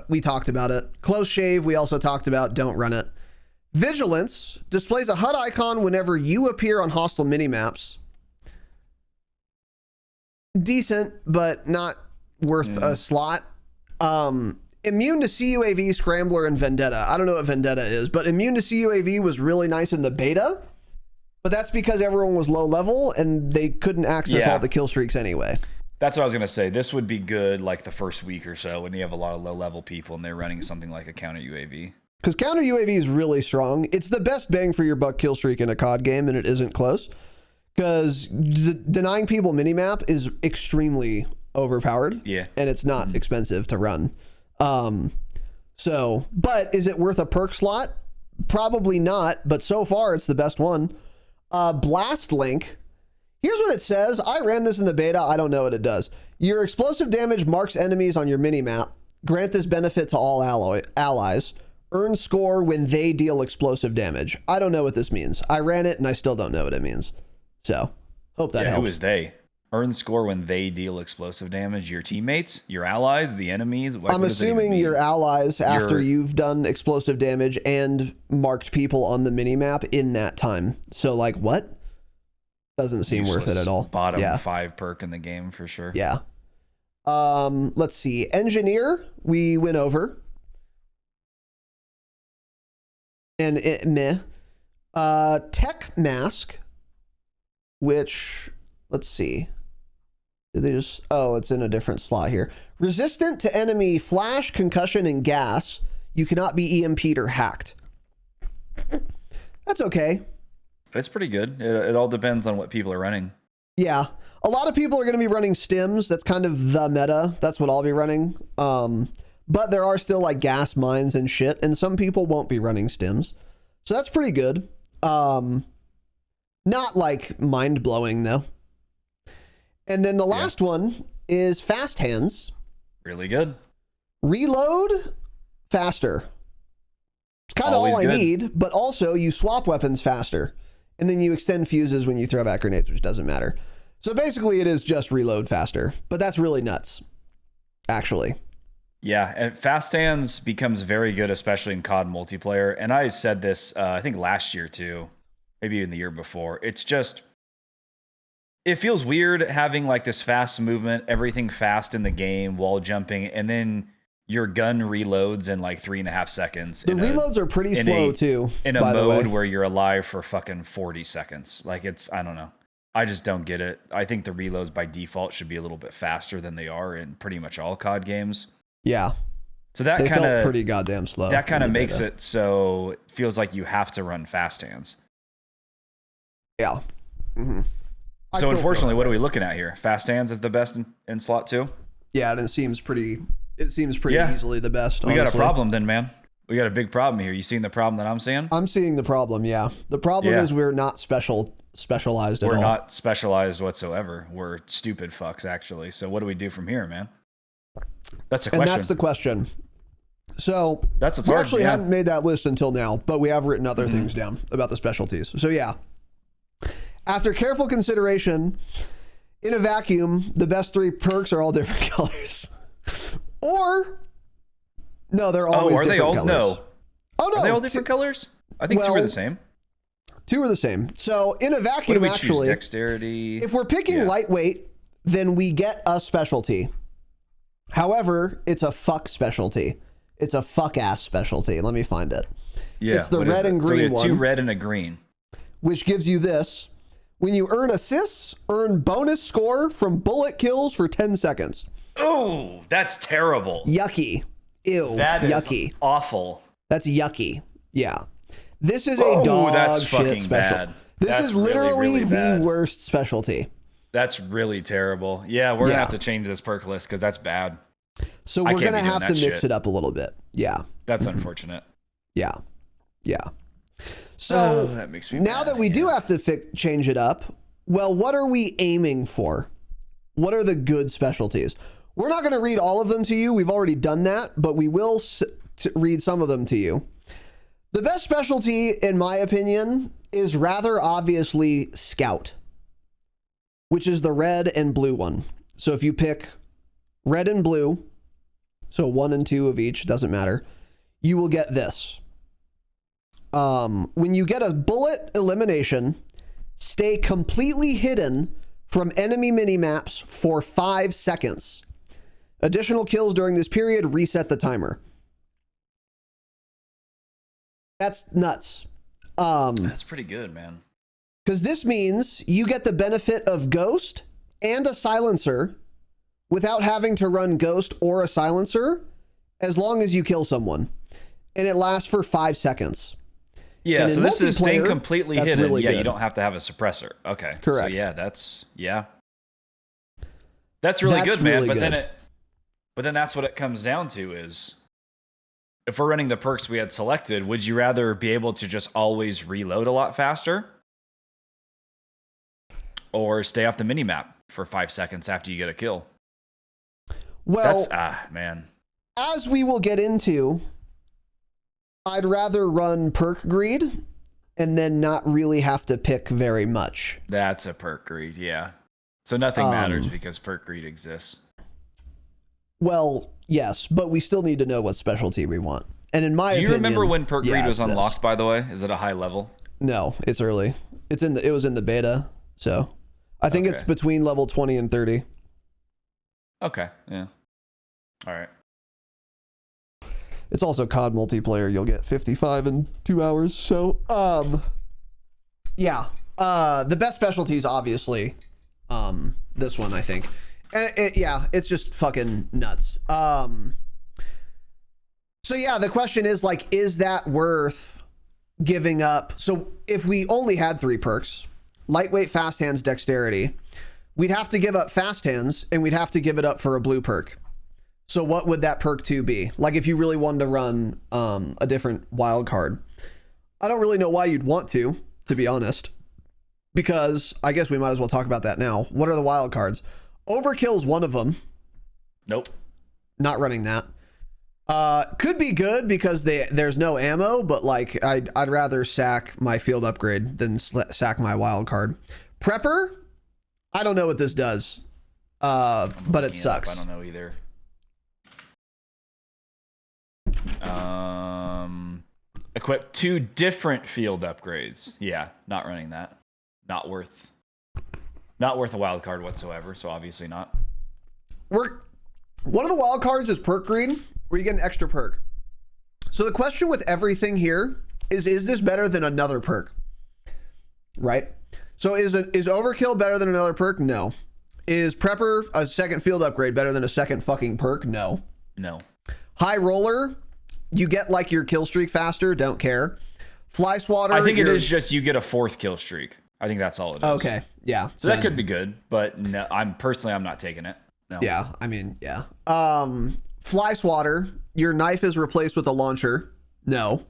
We talked about it. Close shave, we also talked about. Don't run it. Vigilance displays a HUD icon whenever you appear on hostile minimaps. Decent, but not worth a slot. Immune to CUAV, Scrambler, and Vendetta. I don't know what Vendetta is, but immune to CUAV was really nice in the beta, but that's because everyone was low level and they couldn't access all the kill streaks anyway. That's what I was going to say. This would be good like the first week or so when you have a lot of low level people and they're running something like a counter UAV. Because counter UAV is really strong. It's the best bang for your buck kill streak in a COD game, and it isn't close. Because denying people minimap is extremely overpowered. Yeah. And it's not expensive to run. But is it worth a perk slot? Probably not, but so far it's the best one. Blast Link. Here's what it says. I ran this in the beta. I don't know what it does. Your explosive damage marks enemies on your minimap. Grant this benefit to all allies. Earn score when they deal explosive damage. I don't know what this means. I ran it and I still don't know what it means. So, hope that helps. Who is they? Earn score when they deal explosive damage. Your teammates, your allies, the enemies. I'm assuming your allies after you've done explosive damage and marked people on the minimap in that time. So like what? Doesn't seem worth it at all. Bottom 5 perk in the game for sure. Yeah. Let's see. Engineer, we went over. And meh. Tech Mask, which, let's see. Did they just, it's in a different slot here. Resistant to enemy flash, concussion, and gas. You cannot be EMP'd or hacked. That's okay. It's pretty good. It all depends on what people are running. Yeah. A lot of people are going to be running stims. That's kind of the meta. That's what I'll be running. But there are still like gas mines and shit, and some people won't be running stims. So that's pretty good. Not like mind-blowing though. And then the last one is fast hands. Really good. Reload faster. It's kind of all I need, but also you swap weapons faster. And then you extend fuses when you throw back grenades, which doesn't matter. So basically it is just reload faster, but that's really nuts, actually. Yeah, and fast hands becomes very good, especially in COD multiplayer. And I said this, I think last year too, maybe even the year before. It's just, it feels weird having like this fast movement, everything fast in the game, wall jumping, and then your gun reloads in like 3.5 seconds. The reloads are pretty slow too. In a mode where you're alive for fucking 40 seconds. Like I don't know. I just don't get it. I think the reloads by default should be a little bit faster than they are in pretty much all COD games. Yeah. So that kind of pretty goddamn slow. That kind of makes it so it feels like you have to run fast hands. Yeah. Mm-hmm. So unfortunately, what are we looking at here? Fast hands is the best in slot 2? Yeah, and it seems pretty easily the best. We got a problem then, man. We got a big problem here. You seeing the problem that I'm seeing? I'm seeing the problem, yeah. The problem is we're not specialized at all. We're not specialized whatsoever. We're stupid fucks, actually. So what do we do from here, man? That's a question. And that's the question. So we actually hadn't made that list until now, but we have written other things down about the specialties. So yeah. After careful consideration, in a vacuum, the best 3 perks are all different colors. Or no, they're always different colors. No. Oh no. Are they all different colors? I think 2 are the same. 2 are the same. So in a vacuum, what do we actually, choose? Dexterity. If we're picking lightweight, then we get a specialty. However, it's a fuck specialty. It's a fuck ass specialty. Let me find it. Yeah, it's the red and green one. 2 red and a green. Which gives you this. When you earn assists, earn bonus score from bullet kills for 10 seconds. Oh, that's terrible. Yucky. Ew. That is yucky. Awful. That's yucky. Yeah. This is a dog that's shit fucking special. bad. This is literally really the worst specialty. That's really terrible. Yeah, we're gonna have to change this perk list because that's bad. So we're gonna have to mix it up a little bit. Yeah. That's unfortunate. Yeah. Yeah. So that makes me now that we do have to change it up, well, what are we aiming for? What are the good specialties? We're not going to read all of them to you. We've already done that, but we will read some of them to you. The best specialty, in my opinion, is rather obviously Scout, which is the red and blue one. So if you pick red and blue, so 1 and 2 of each, doesn't matter, you will get this. When you get a bullet elimination, stay completely hidden from enemy minimaps for 5 seconds. Additional kills during this period reset the timer. That's nuts. That's pretty good, man. Because this means you get the benefit of Ghost and a Silencer without having to run Ghost or a Silencer as long as you kill someone. And it lasts for 5 seconds. Yeah, so this is staying completely hidden. Really good. You don't have to have a suppressor. Okay. Correct. So that's really good, man. Really but then that's what it comes down to is, if we're running the perks we had selected, would you rather be able to just always reload a lot faster, or stay off the minimap for 5 seconds after you get a kill? Well, man. As we will get into, I'd rather run Perk Greed and then not really have to pick very much. That's a Perk Greed, yeah. So nothing matters because Perk Greed exists. Well, yes, but we still need to know what specialty we want. And in my opinion, do you remember when Perk Greed was unlocked, this. By the way? Is it a high level? No, it's early. It was in the beta, so I think it's between level 20 and 30. Okay, yeah. All right. It's also COD multiplayer. You'll get 55 in 2 hours. So, yeah. The best specialty is obviously this one, I think. And it's just fucking nuts. So yeah, the question is like, is that worth giving up? So if we only had 3 perks, lightweight, fast hands, dexterity, we'd have to give up fast hands and we'd have to give it up for a blue perk. So what would that perk 2 be? Like if you really wanted to run a different wild card. I don't really know why you'd want to be honest, because I guess we might as well talk about that now. What are the wild cards? Overkill's one of them. Nope. Not running that. Could be good because there's no ammo, but like I'd rather sack my field upgrade than sack my wild card. Prepper, I don't know what this does, but it sucks. I don't know either. Equip 2 different field upgrades. Yeah, not running that. Not worth a wild card whatsoever, so obviously not. One of the wild cards is Perk Greed, where you get an extra perk. So the question with everything here is this better than another perk? Right? So is Overkill better than another perk? No. Is Prepper a second field upgrade better than a second fucking perk? No. No. High Roller, you get like your kill streak faster, don't care. Fly Swatter, I think it is just you get a 4th kill streak. I think that's all it is. Okay, yeah. So that could be good, but no, I'm not taking it. No. Yeah, I mean, yeah. Fly Swatter, your knife is replaced with a launcher. No.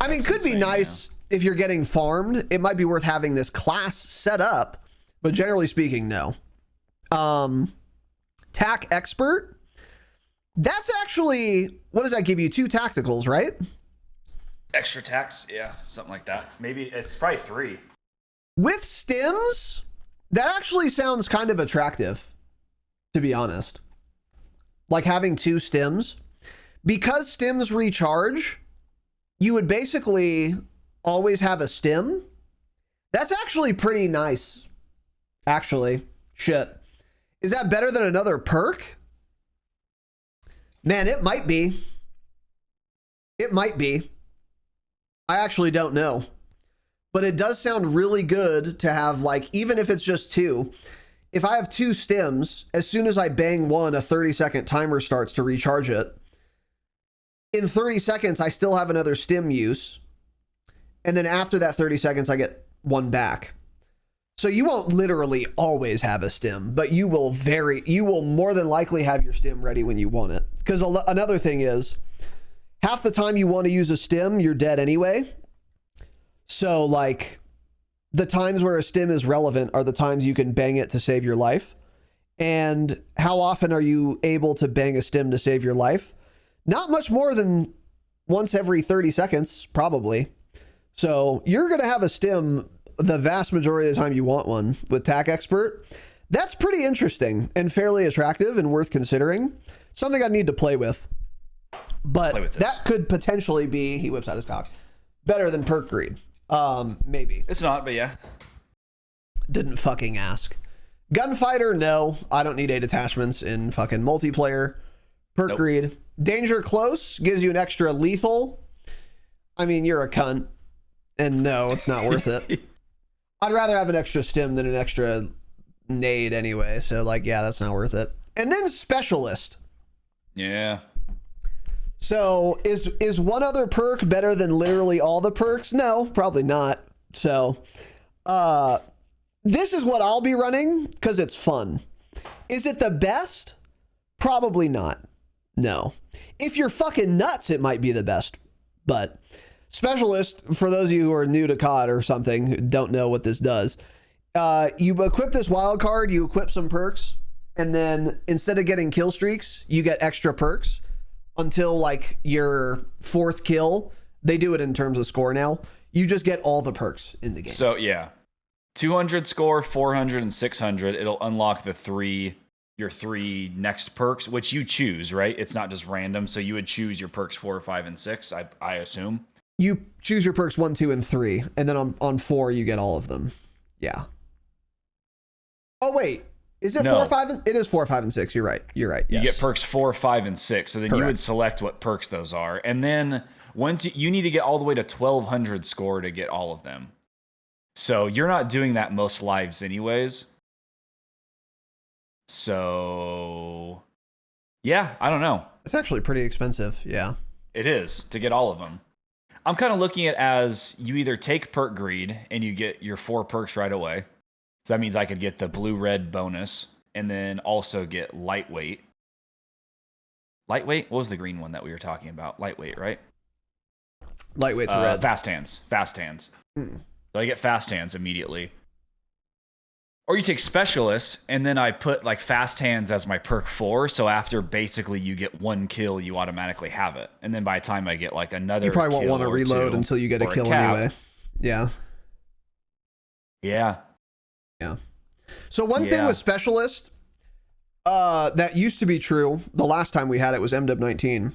I mean, could be nice if you're getting farmed. It might be worth having this class set up, but generally speaking, no. Tac Expert, that's actually, what does that give you? 2 tacticals, right? Extra tax, yeah, something like that. Maybe it's probably 3. With stims, that actually sounds kind of attractive, to be honest. Like having 2 stims. Because stims recharge, you would basically always have a stim. That's actually pretty nice. Actually, shit. Is that better than another perk? Man, it might be. It might be. I actually don't know. But it does sound really good to have, like, even if it's just 2. If I have 2 stims, as soon as I bang one, a 30-second timer starts to recharge it. In 30 seconds, I still have another stim use. And then after that 30 seconds, I get one back. So you won't literally always have a stim, but you will more than likely have your stim ready when you want it. Because another thing is, half the time you want to use a stim, you're dead anyway. So like the times where a stim is relevant are the times you can bang it to save your life. And how often are you able to bang a stim to save your life? Not much more than once every 30 seconds, probably. So you're going to have a stim the vast majority of the time you want one with Tac Expert. That's pretty interesting and fairly attractive and worth considering. Something I need to play with. But that could potentially be, he whips out his cock, better than Perk Greed. Maybe. It's not, but yeah. Didn't fucking ask. Gunfighter, no. I don't need 8 attachments in fucking multiplayer. Perk Greed. Danger Close gives you an extra lethal. I mean, you're a cunt. And no, it's not worth it. I'd rather have an extra stim than an extra nade anyway. So, like, yeah, that's not worth it. And then Specialist. Yeah. So, is one other perk better than literally all the perks? No, probably not. So, this is what I'll be running because it's fun. Is it the best? Probably not. No. If you're fucking nuts, it might be the best. But Specialist, for those of you who are new to COD or something, who don't know what this does, you equip this wild card, you equip some perks, and then instead of getting kill streaks, you get extra perks until like your 4th kill. They do it in terms of score now. You just get all the perks in the game. So yeah, 200 score, 400 and 600. It'll unlock your 3 next perks, which you choose, right? It's not just random. So you would choose your perks 4, 5, and 6. I assume you choose your perks 1, 2, and 3, and then on 4 you get all of them. Yeah. Oh wait, is it 4, 5? It is 4, 5, and 6. You're right. Yes. You get perks 4, 5, and 6. So then you would select what perks those are, and then once you need to get all the way to 1200 score to get all of them. So you're not doing that most lives anyways. So yeah, I don't know. It's actually pretty expensive. Yeah, it is to get all of them. I'm kind of looking at it as you either take Perk Greed and you get your 4 perks right away. So that means I could get the blue-red bonus and then also get Lightweight. Lightweight? What was the green one that we were talking about? Lightweight, right? Lightweight's red. Fast Hands. So I get Fast Hands immediately. Or you take Specialist, and then I put like Fast Hands as my perk 4. So after basically you get 1 kill, you automatically have it. And then by the time I get like another, you probably won't want to reload until you get a kill anyway. Yeah. Yeah. So one thing with Specialist, that used to be true. The last time we had it was MW19.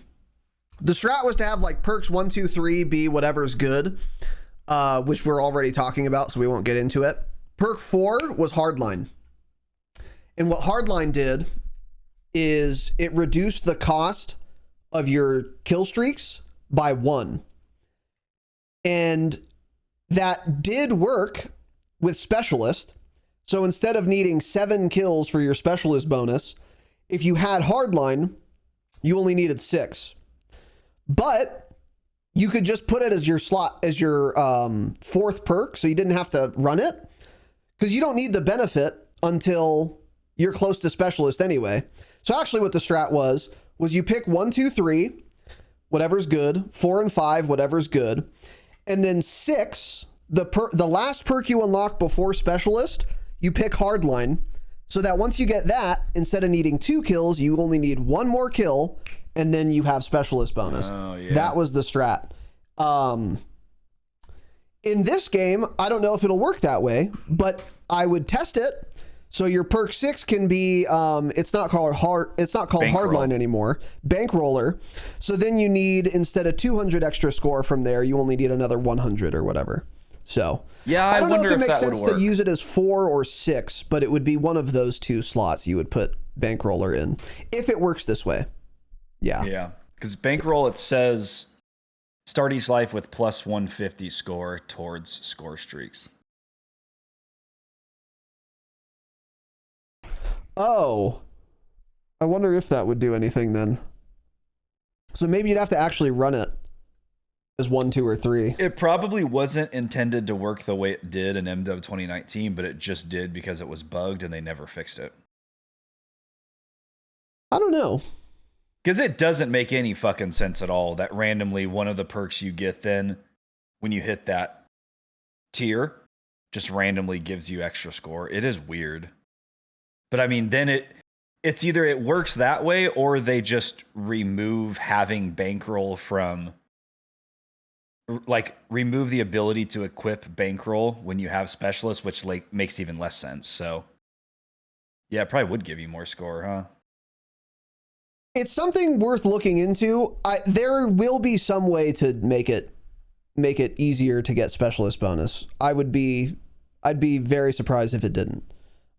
The strat was to have like perks 1, 2, 3 be whatever's good, which we're already talking about, so we won't get into it. Perk 4 was Hardline. And what Hardline did is it reduced the cost of your kill streaks by 1. And that did work with Specialist. So instead of needing 7 kills for your Specialist bonus, if you had Hardline, you only needed 6. But you could just put it as your slot, as your 4th perk, so you didn't have to run it. Because you don't need the benefit until you're close to Specialist anyway. So actually what the strat was you pick 1, 2, 3, whatever's good, 4 and 5, whatever's good, and then 6, the last perk you unlock before Specialist, you pick Hardline, so that once you get that, instead of needing 2 kills, you only need 1 more kill, and then you have Specialist bonus. Oh, yeah. That was the strat. In this game, I don't know if it'll work that way, but I would test it. So your perk 6 can be, it's not called Hardline anymore, Bankroller. So then you need, instead of 200 extra score from there, you only need another 100 or whatever. So yeah, I don't know if it makes sense to use it as 4 or 6, but it would be one of those 2 slots you would put Bankroller in if it works this way. Yeah, because Bankroll, it says start each life with plus 150 score towards score streaks. Oh, I wonder if that would do anything then. So maybe you'd have to actually run it as 1, 2, or 3. It probably wasn't intended to work the way it did in MW 2019, but it just did because it was bugged and they never fixed it. I don't know. Because it doesn't make any fucking sense at all that randomly one of the perks you get then when you hit that tier just randomly gives you extra score. It is weird. But I mean, then it's either it works that way or they just remove having bankroll from like remove the ability to equip bankroll when you have specialist, which like makes even less sense. So yeah, it probably would give you more score, huh? It's something worth looking into. There will be some way to make it easier to get specialist bonus. I'd be very surprised if it didn't.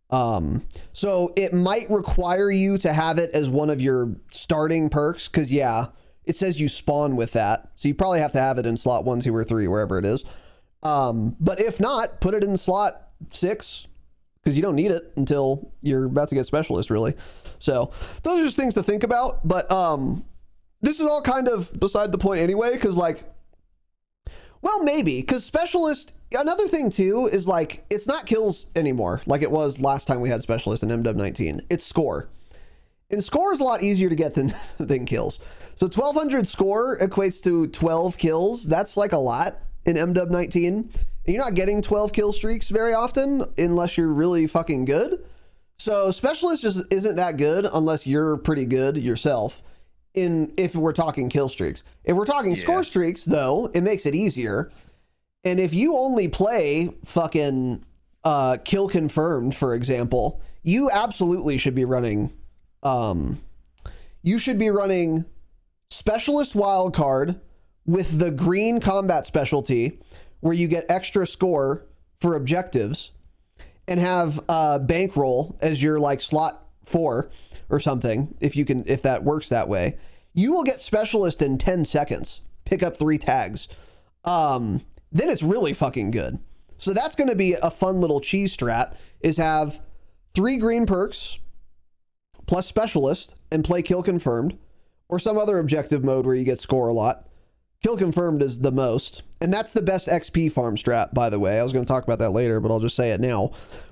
So it might require you to have it as one of your starting perks, because yeah, it says you spawn with that. So you probably have to have it in slot 1, 2, or 3, wherever it is. But if not, put it in slot 6, because you don't need it until you're about to get specialist, really. So those are just things to think about. But this is all kind of beside the point anyway, because like, well, maybe, because specialist, another thing too is like, it's not kills anymore like it was last time we had specialist in MW19. It's score. And score is a lot easier to get than kills. So 1200 score equates to 12 kills. That's like a lot in MW19. And you're not getting 12 kill streaks very often unless you're really fucking good. So specialist just isn't that good unless you're pretty good yourself. If we're talking kill streaks. If we're talking score streaks, though, it makes it easier. And if you only play fucking kill confirmed, for example, you absolutely should be running specialist wildcard with the green combat specialty where you get extra score for objectives, and have bankroll as your like slot 4 or something, if that works that way. You will get specialist in 10 seconds, pick up 3 tags. Then it's really fucking good. So that's going to be a fun little cheese strat, is have 3 green perks plus specialist and play kill confirmed, or some other objective mode where you get score a lot. Kill confirmed is the most, and that's the best XP farm strat, by the way. I was going to talk about that later, but I'll just say it now.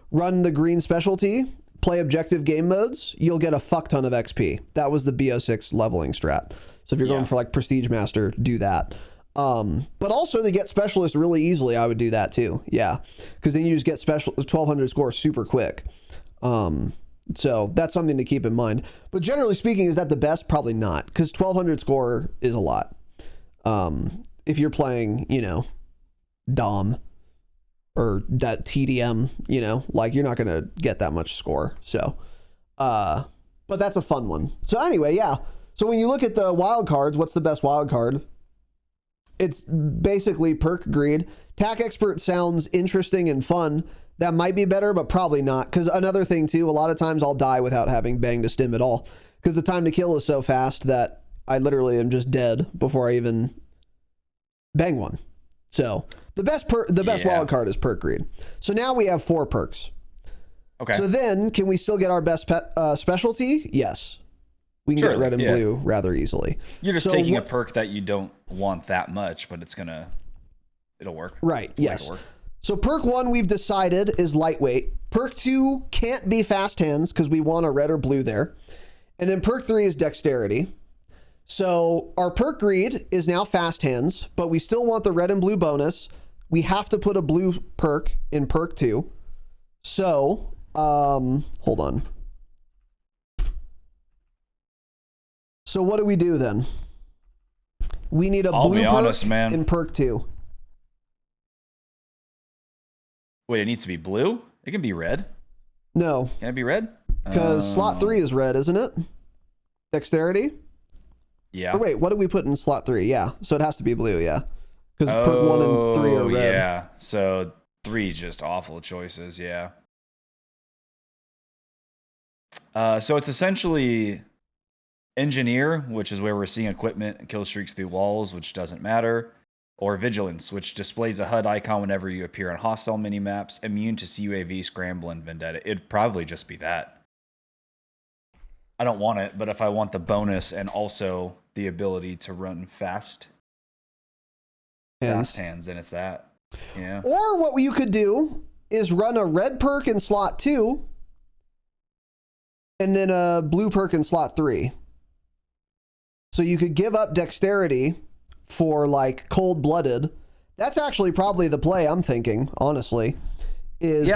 Run the green specialty, play objective game modes, you'll get a fuck ton of XP. That was the BO6 leveling strat. So if you're going for like Prestige Master, do that. But also to get specialist really easily, I would do that too. Yeah, because then you just get special 1200 score super quick. So that's something to keep in mind. But generally speaking, is that the best? Probably not, because 1200 score is a lot. If you're playing, Dom or that TDM, like you're not going to get that much score. So, but that's a fun one. So anyway, yeah. So when you look at the wild cards, what's the best wild card? It's basically Perk Greed. Tac Expert sounds interesting and fun. That might be better, but probably not. Because another thing too, a lot of times I'll die without having bang to stim at all, because the time to kill is so fast that I literally am just dead before I even bang one. So the best wild card is Perk Greed. So now we have 4 perks. Okay. So then can we still get our best specialty? Yes. We can get red and blue rather easily. You're just taking a perk that you don't want that much, but it'll work. Right. Yes. So perk 1 we've decided is lightweight. Perk 2 can't be fast hands because we want a red or blue there. And then perk 3 is dexterity. So our Perk Greed is now fast hands, but we still want the red and blue bonus. We have to put a blue perk in perk 2. So, hold on. So what do we do then? We need a blue perk in perk 2. Wait, it needs to be blue? It can be red. No. Can it be red? Because slot 3 is red, isn't it? Dexterity? Yeah. Or wait, what did we put in slot 3? Yeah. So it has to be blue, yeah. Because perk 1 and 3 are red. Yeah. So 3 is just awful choices, yeah. So it's essentially Engineer, which is where we're seeing equipment and kill streaks through walls, which doesn't matter. Or Vigilance, which displays a HUD icon whenever you appear on hostile minimaps. Immune to CUAV, Scramble, and Vendetta. It'd probably just be that. I don't want it, but if I want the bonus and also the ability to run fast hands, then it's that. Yeah. Or what you could do is run a red perk in slot 2 and then a blue perk in slot 3. So you could give up dexterity for like cold-blooded. That's actually probably the play I'm thinking, honestly. It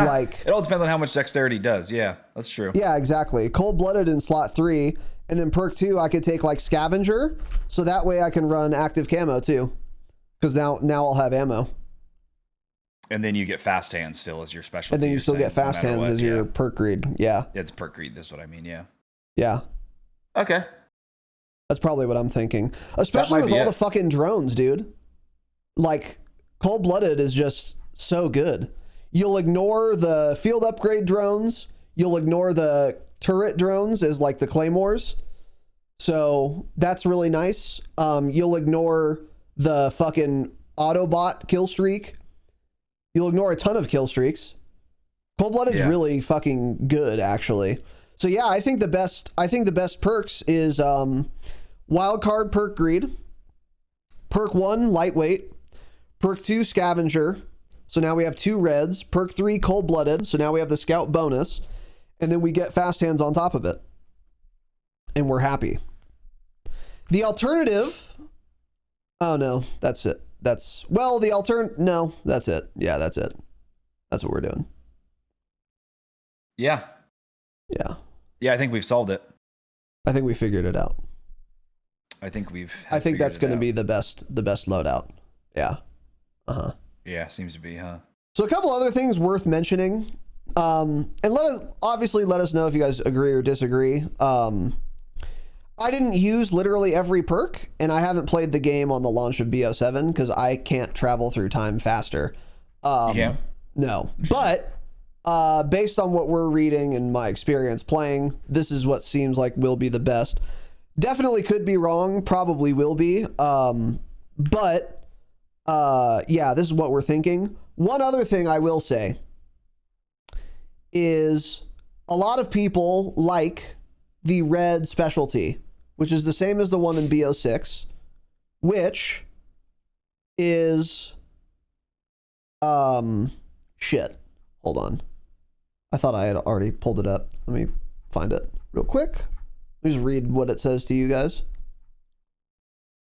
all depends on how much dexterity does. Yeah, that's true. Yeah, exactly. Cold-blooded in slot 3, and then perk 2 I could take like Scavenger, so that way I can run active camo too. Because now I'll have ammo. And then you get fast hands still as your specialty. And then you still get fast hands as your perk greed. Yeah. It's perk greed. That's what I mean. Yeah. Yeah. Okay. That's probably what I'm thinking. Especially with all the fucking drones, dude. Like, Cold-Blooded is just so good. You'll ignore the field upgrade drones. You'll ignore the turret drones as like the claymores. So that's really nice. You'll ignore the fucking Autobot kill streak. You'll ignore a ton of kill streaks. Cold-Blooded is really fucking good, actually. So yeah, I think the best perks is Wildcard Perk Greed, Perk 1 Lightweight, Perk 2 Scavenger. So now we have 2 reds. Perk 3 Cold-Blooded. So now we have the Scout bonus, and then we get fast hands on top of it, and we're happy. The alternative. Oh no, that's it. No, that's it. Yeah, that's it. That's what we're doing. Yeah. Yeah. Yeah, I think we've solved it. I think we figured it out. I think that's going to be the best loadout. Yeah. Uh-huh. Yeah, seems to be, huh? So a couple other things worth mentioning. And let us know if you guys agree or disagree. I didn't use literally every perk, and I haven't played the game on the launch of BO7 because I can't travel through time faster. Yeah. No. But based on what we're reading and my experience playing, this is what seems like will be the best. Definitely could be wrong. Probably will be. But yeah, this is what we're thinking. One other thing I will say is a lot of people like the red specialty, which is the same as the one in BO6, which is shit. Hold on. I thought I had already pulled it up. Let me find it real quick. Let me just read what it says to you guys.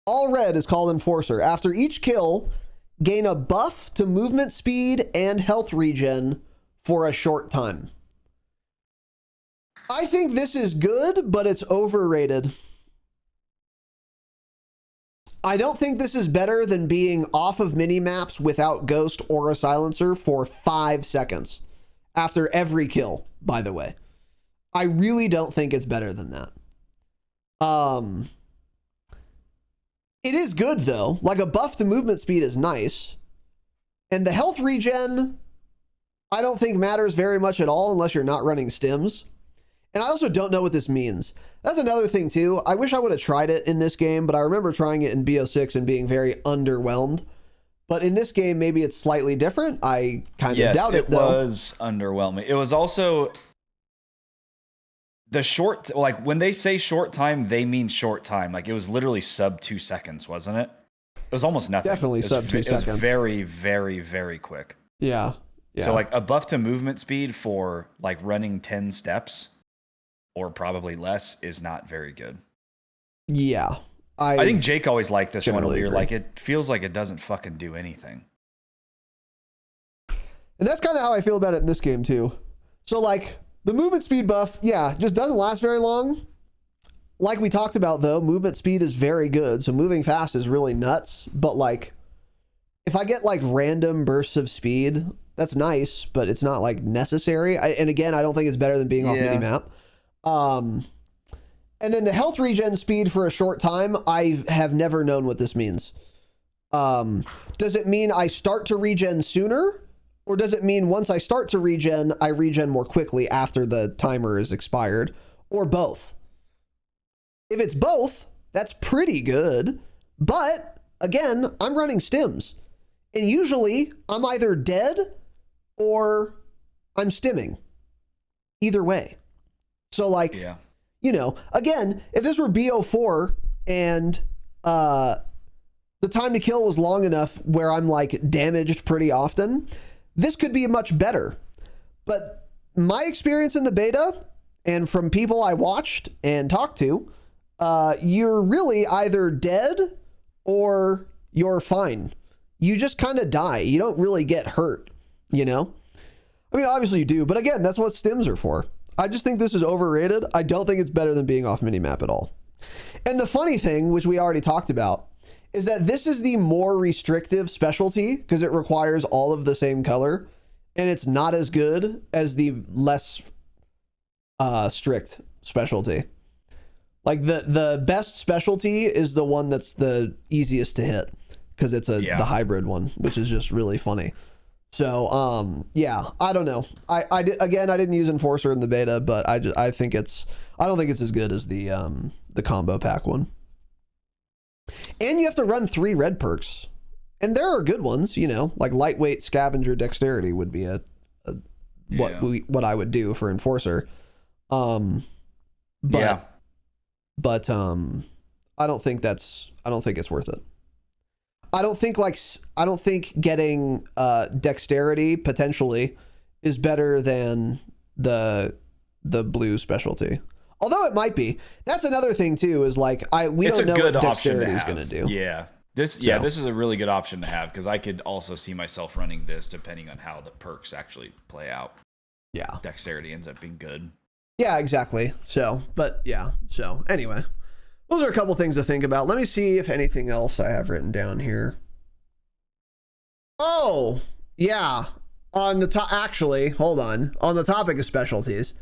All red is called Enforcer. After each kill, gain a buff to movement speed and health regen for a short time. I think this is good, but it's overrated. I don't think this is better than being off of mini-maps without Ghost or a Silencer for 5 seconds. After every kill, by the way. I really don't think it's better than that. It is good, though. Like, a buff to movement speed is nice. And the health regen, I don't think matters very much at all unless you're not running stims. And I also don't know what this means. That's another thing, too. I wish I would have tried it in this game, but I remember trying it in BO6 and being very underwhelmed. But in this game, maybe it's slightly different. I kind of doubt it, though. Yes, it was underwhelming. It was also the short, like when they say short time, they mean short time. Like it was literally sub 2 seconds, wasn't it? It was almost nothing. Definitely sub 2 seconds. It was very, very, very quick. Yeah. So like a buff to movement speed for like running 10 steps or probably less is not very good. Yeah. I think Jake always liked this one where you're agree. like, it feels like it doesn't fucking do anything. And that's kind of how I feel about it in this game, too. So, like, the movement speed buff, yeah, just doesn't last very long. Like we talked about, though, movement speed is very good. So moving fast is really nuts. But, like, if I get, like, random bursts of speed, that's nice, but it's not, like, necessary. And again, I don't think it's better than being off mini-map. And then the health regen speed for a short time, I have never known what this means. Does it mean I start to regen sooner? Or does it mean once I start to regen, I regen more quickly after the timer is expired? Or both? If it's both, that's pretty good. But, again, I'm running stims. And usually, I'm either dead or I'm stimming. Either way. So, like... Yeah. You know, again, if this were BO4 and the time to kill was long enough where I'm like damaged pretty often, this could be much better. But my experience in the beta and from people I watched and talked to, you're really either dead or you're fine. You just kind of die. You don't really get hurt, you know? I mean, obviously you do, but again, that's what stims are for. I just think this is overrated. I don't think it's better than being off minimap at all. And the funny thing, which we already talked about, is that this is the more restrictive specialty because it requires all of the same color, and it's not as good as the less strict specialty. Like the best specialty is the one that's the easiest to hit because it's the hybrid one, which is just really funny. So yeah, I don't know. I didn't use Enforcer in the beta, but I don't think it's as good as the combo pack one. And you have to run 3 red perks, and there are good ones, you know, like lightweight, scavenger, dexterity would be what I would do for Enforcer. But I don't think it's worth it. I don't think getting dexterity potentially is better than the blue specialty. Although it might be. That's another thing too, is like we don't know what dexterity is going to do. Yeah. This is a really good option to have because I could also see myself running this depending on how the perks actually play out. Yeah. Dexterity ends up being good. Yeah, exactly. So anyway, those are a couple things to think about. Let me see if anything else I have written down here. Oh, yeah. On the top, actually, hold on. On the topic of specialties.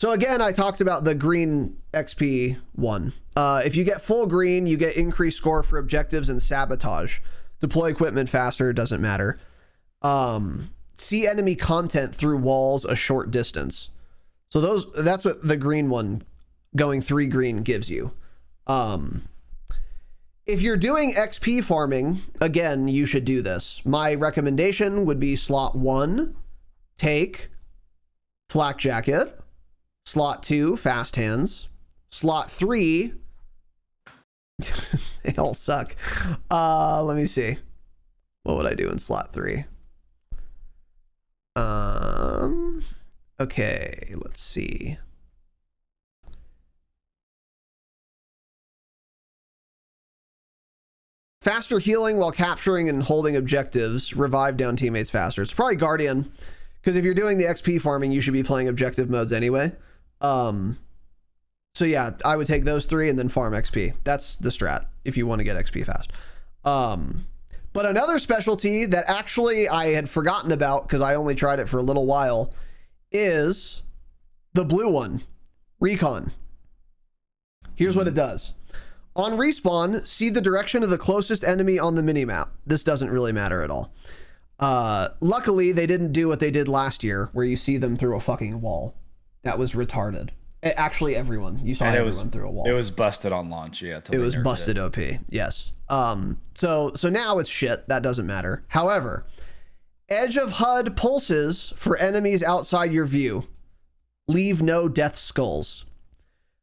So again, I talked about the green XP one. If you get full green, you get increased score for objectives and sabotage. Deploy equipment faster, doesn't matter. See enemy content through walls a short distance. So that's what the green one going 3 green gives you. If you're doing XP farming, again, you should do this. My recommendation would be slot 1, take, flak jacket. Slot 2, fast hands. Slot 3, they all suck. Let me see. What would I do in slot 3? Okay, let's see. Faster healing while capturing and holding objectives. Revive down teammates faster. It's probably Guardian, because if you're doing the XP farming, you should be playing objective modes anyway. So yeah, I would take those 3 and then farm XP. That's the strat if you want to get XP fast. But another specialty that actually I had forgotten about because I only tried it for a little while is the blue one, Recon. Here's what it does. On respawn, see the direction of the closest enemy on the minimap. This doesn't really matter at all. Luckily, they didn't do what they did last year, where you see them through a fucking wall. That was retarded. Actually, everyone. You saw everyone through a wall. It was busted on launch, yeah. It was busted OP, yes. So now it's shit. That doesn't matter. However, edge of HUD pulses for enemies outside your view. Leave no death skulls.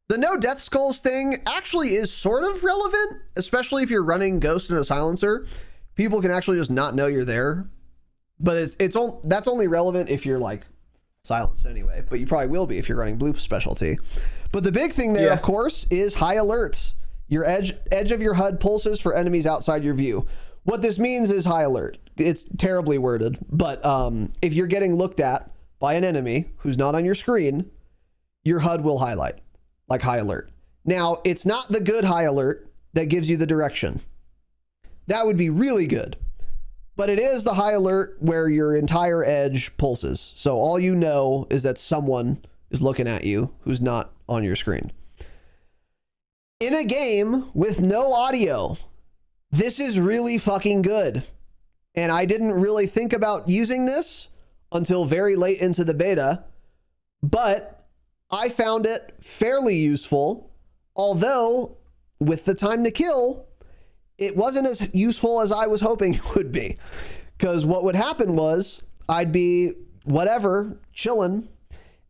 The no death skulls thing actually is sort of relevant, especially if you're running Ghost and a silencer. People can actually just not know you're there. But that's only relevant if you're like silenced anyway, but you probably will be if you're running blue specialty. But the big thing there, of course, is high alerts. Your edge of your HUD pulses for enemies outside your view. What this means is high alert. It's terribly worded, but if you're getting looked at by an enemy who's not on your screen, your HUD will highlight like high alert. Now, it's not the good high alert that gives you the direction. That would be really good. But it is the high alert where your entire edge pulses. So all you know is that someone is looking at you who's not on your screen. In a game with no audio, this is really fucking good. And I didn't really think about using this until very late into the beta, but I found it fairly useful. Although with the time to kill, it wasn't as useful as I was hoping it would be. Because what would happen was I'd be whatever, chilling,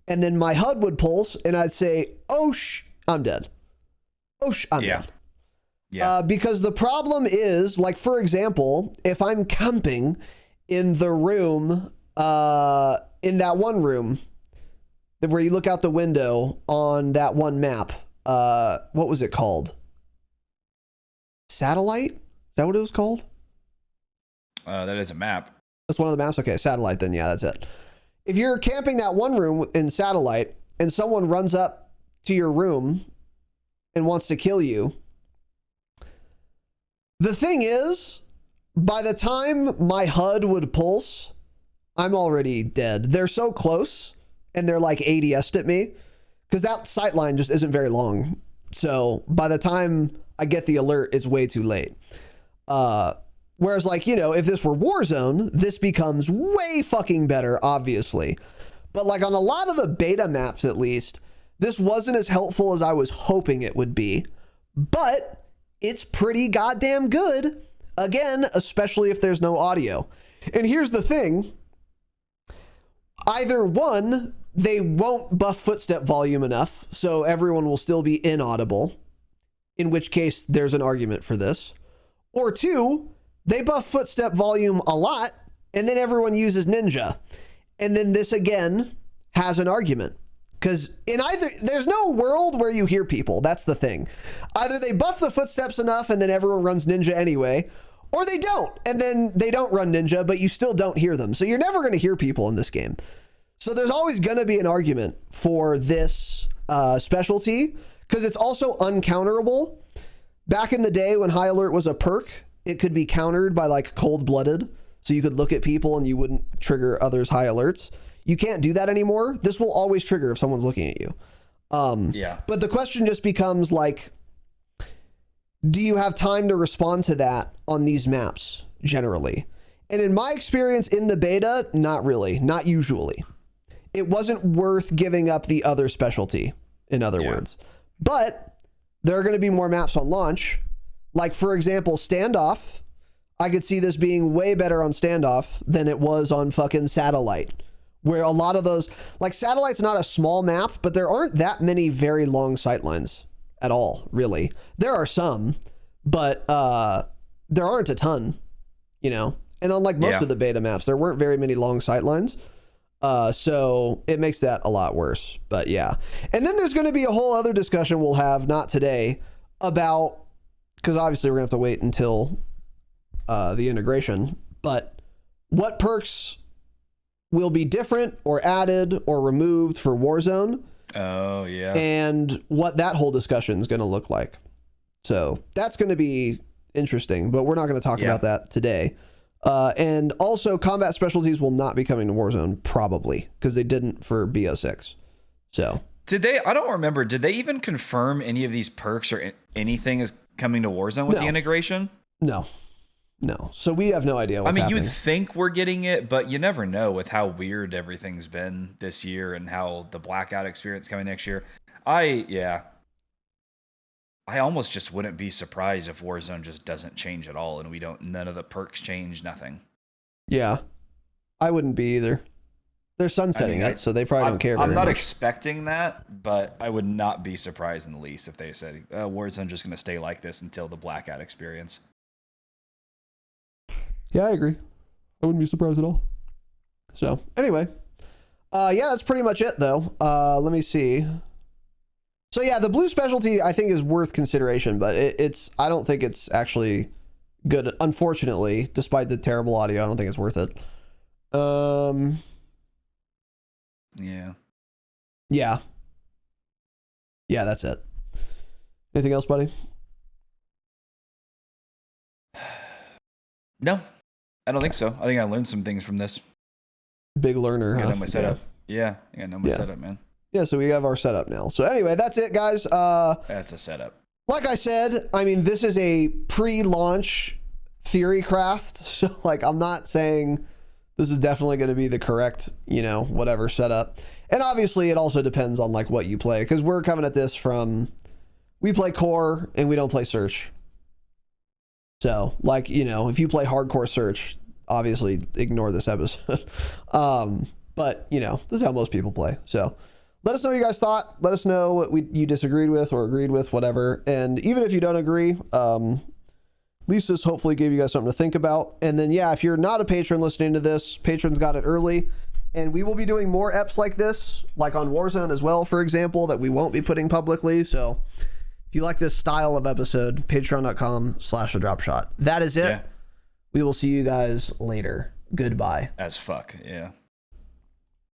and then my HUD would pulse, and I'd say, oh, I'm dead. Oh, I'm dead. Yeah. Because the problem is, like, for example, if I'm camping in the room, in that one room, where you look out the window on that one map, what was it called? Satellite? Is that what it was called? That is a map. That's one of the maps? Okay, satellite then. Yeah, that's it. If you're camping that one room in satellite and someone runs up to your room and wants to kill you, The thing is, by the time my HUD would pulse, I'm already dead. They're so close, and they're like ADS'd at me, because that sight line just isn't very long. So by the time I get the alert, it's way too late. Whereas, like, you know, if this were Warzone, this becomes way fucking better, obviously. But like on a lot of the beta maps, at least, this wasn't as helpful as I was hoping it would be. But it's pretty goddamn good. Again, especially if there's no audio. And here's the thing. Either one, they won't buff footstep volume enough, so everyone will still be inaudible, in which case there's an argument for this. Or two, they buff footstep volume a lot, and then everyone uses Ninja. And then this again has an argument. Because in either, there's no world where you hear people. That's the thing. Either they buff the footsteps enough and then everyone runs Ninja anyway, or they don't, and then they don't run Ninja, but you still don't hear them. So you're never going to hear people in this game. So there's always going to be an argument for this specialty, because it's also uncounterable. Back in the day when High Alert was a perk, it could be countered by like Cold-Blooded. So you could look at people and you wouldn't trigger others' high alerts. You can't do that anymore. This will always trigger if someone's looking at you. Yeah. But the question just becomes like, do you have time to respond to that on these maps generally? And in my experience in the beta, not really, not usually. It wasn't worth giving up the other specialty, in other words. But there are going to be more maps on launch. Like, for example, Standoff. I could see this being way better on Standoff than it was on fucking Satellite, where a lot of those, like, Satellite's not a small map, but there aren't that many very long sightlines at all, really. There are some, but there aren't a ton, you know? And unlike most of the beta maps, there weren't very many long sightlines. So it makes that a lot worse, but yeah. And then there's going to be a whole other discussion we'll have, not today, about, because obviously we're going to have to wait until the integration, but what perks will be different or added or removed for Warzone. Oh, yeah. And what that whole discussion is going to look like. So that's going to be interesting, but we're not going to talk about that today. And also combat specialties will not be coming to Warzone, probably, because they didn't for BO6. So did they? I don't remember. Did they even confirm any of these perks or anything is coming to Warzone with the integration? No. So we have no idea what's happening. You would think we're getting it, but you never know with how weird everything's been this year and how the blackout experience coming next year. I almost just wouldn't be surprised if Warzone just doesn't change at all and none of the perks change, nothing. Yeah. I wouldn't be either. They're sunsetting it, so they probably don't care very much. I'm not expecting that, but I would not be surprised in the least if they said Warzone just going to stay like this until the blackout experience. Yeah, I agree. I wouldn't be surprised at all. So anyway, yeah, that's pretty much it though. Let me see. So yeah, the blue specialty I think is worth consideration, but I don't think it's actually good. Unfortunately, despite the terrible audio, I don't think it's worth it. Yeah. Yeah, that's it. Anything else, buddy? No, I don't think so. I think I learned some things from this. Big learner. I know my setup. Yeah, I know my setup, man. Yeah, so we have our setup now. So anyway, that's it, guys. That's a setup. Like I said, I mean, this is a pre-launch theory craft. So like, I'm not saying this is definitely going to be the correct, whatever setup. And obviously it also depends on like what you play, because we're coming at this from, we play core and we don't play search. So like, if you play hardcore search, obviously ignore this episode. But this is how most people play. So let us know what you guys thought. Let us know what you disagreed with or agreed with, whatever. And even if you don't agree, at least this hopefully gave you guys something to think about. And then, yeah, if you're not a patron listening to this, patrons got it early. And we will be doing more EPs like this, like on Warzone as well, for example, that we won't be putting publicly. So if you like this style of episode, patreon.com/thedropshot. That is it. Yeah. We will see you guys later. Goodbye. As fuck, yeah.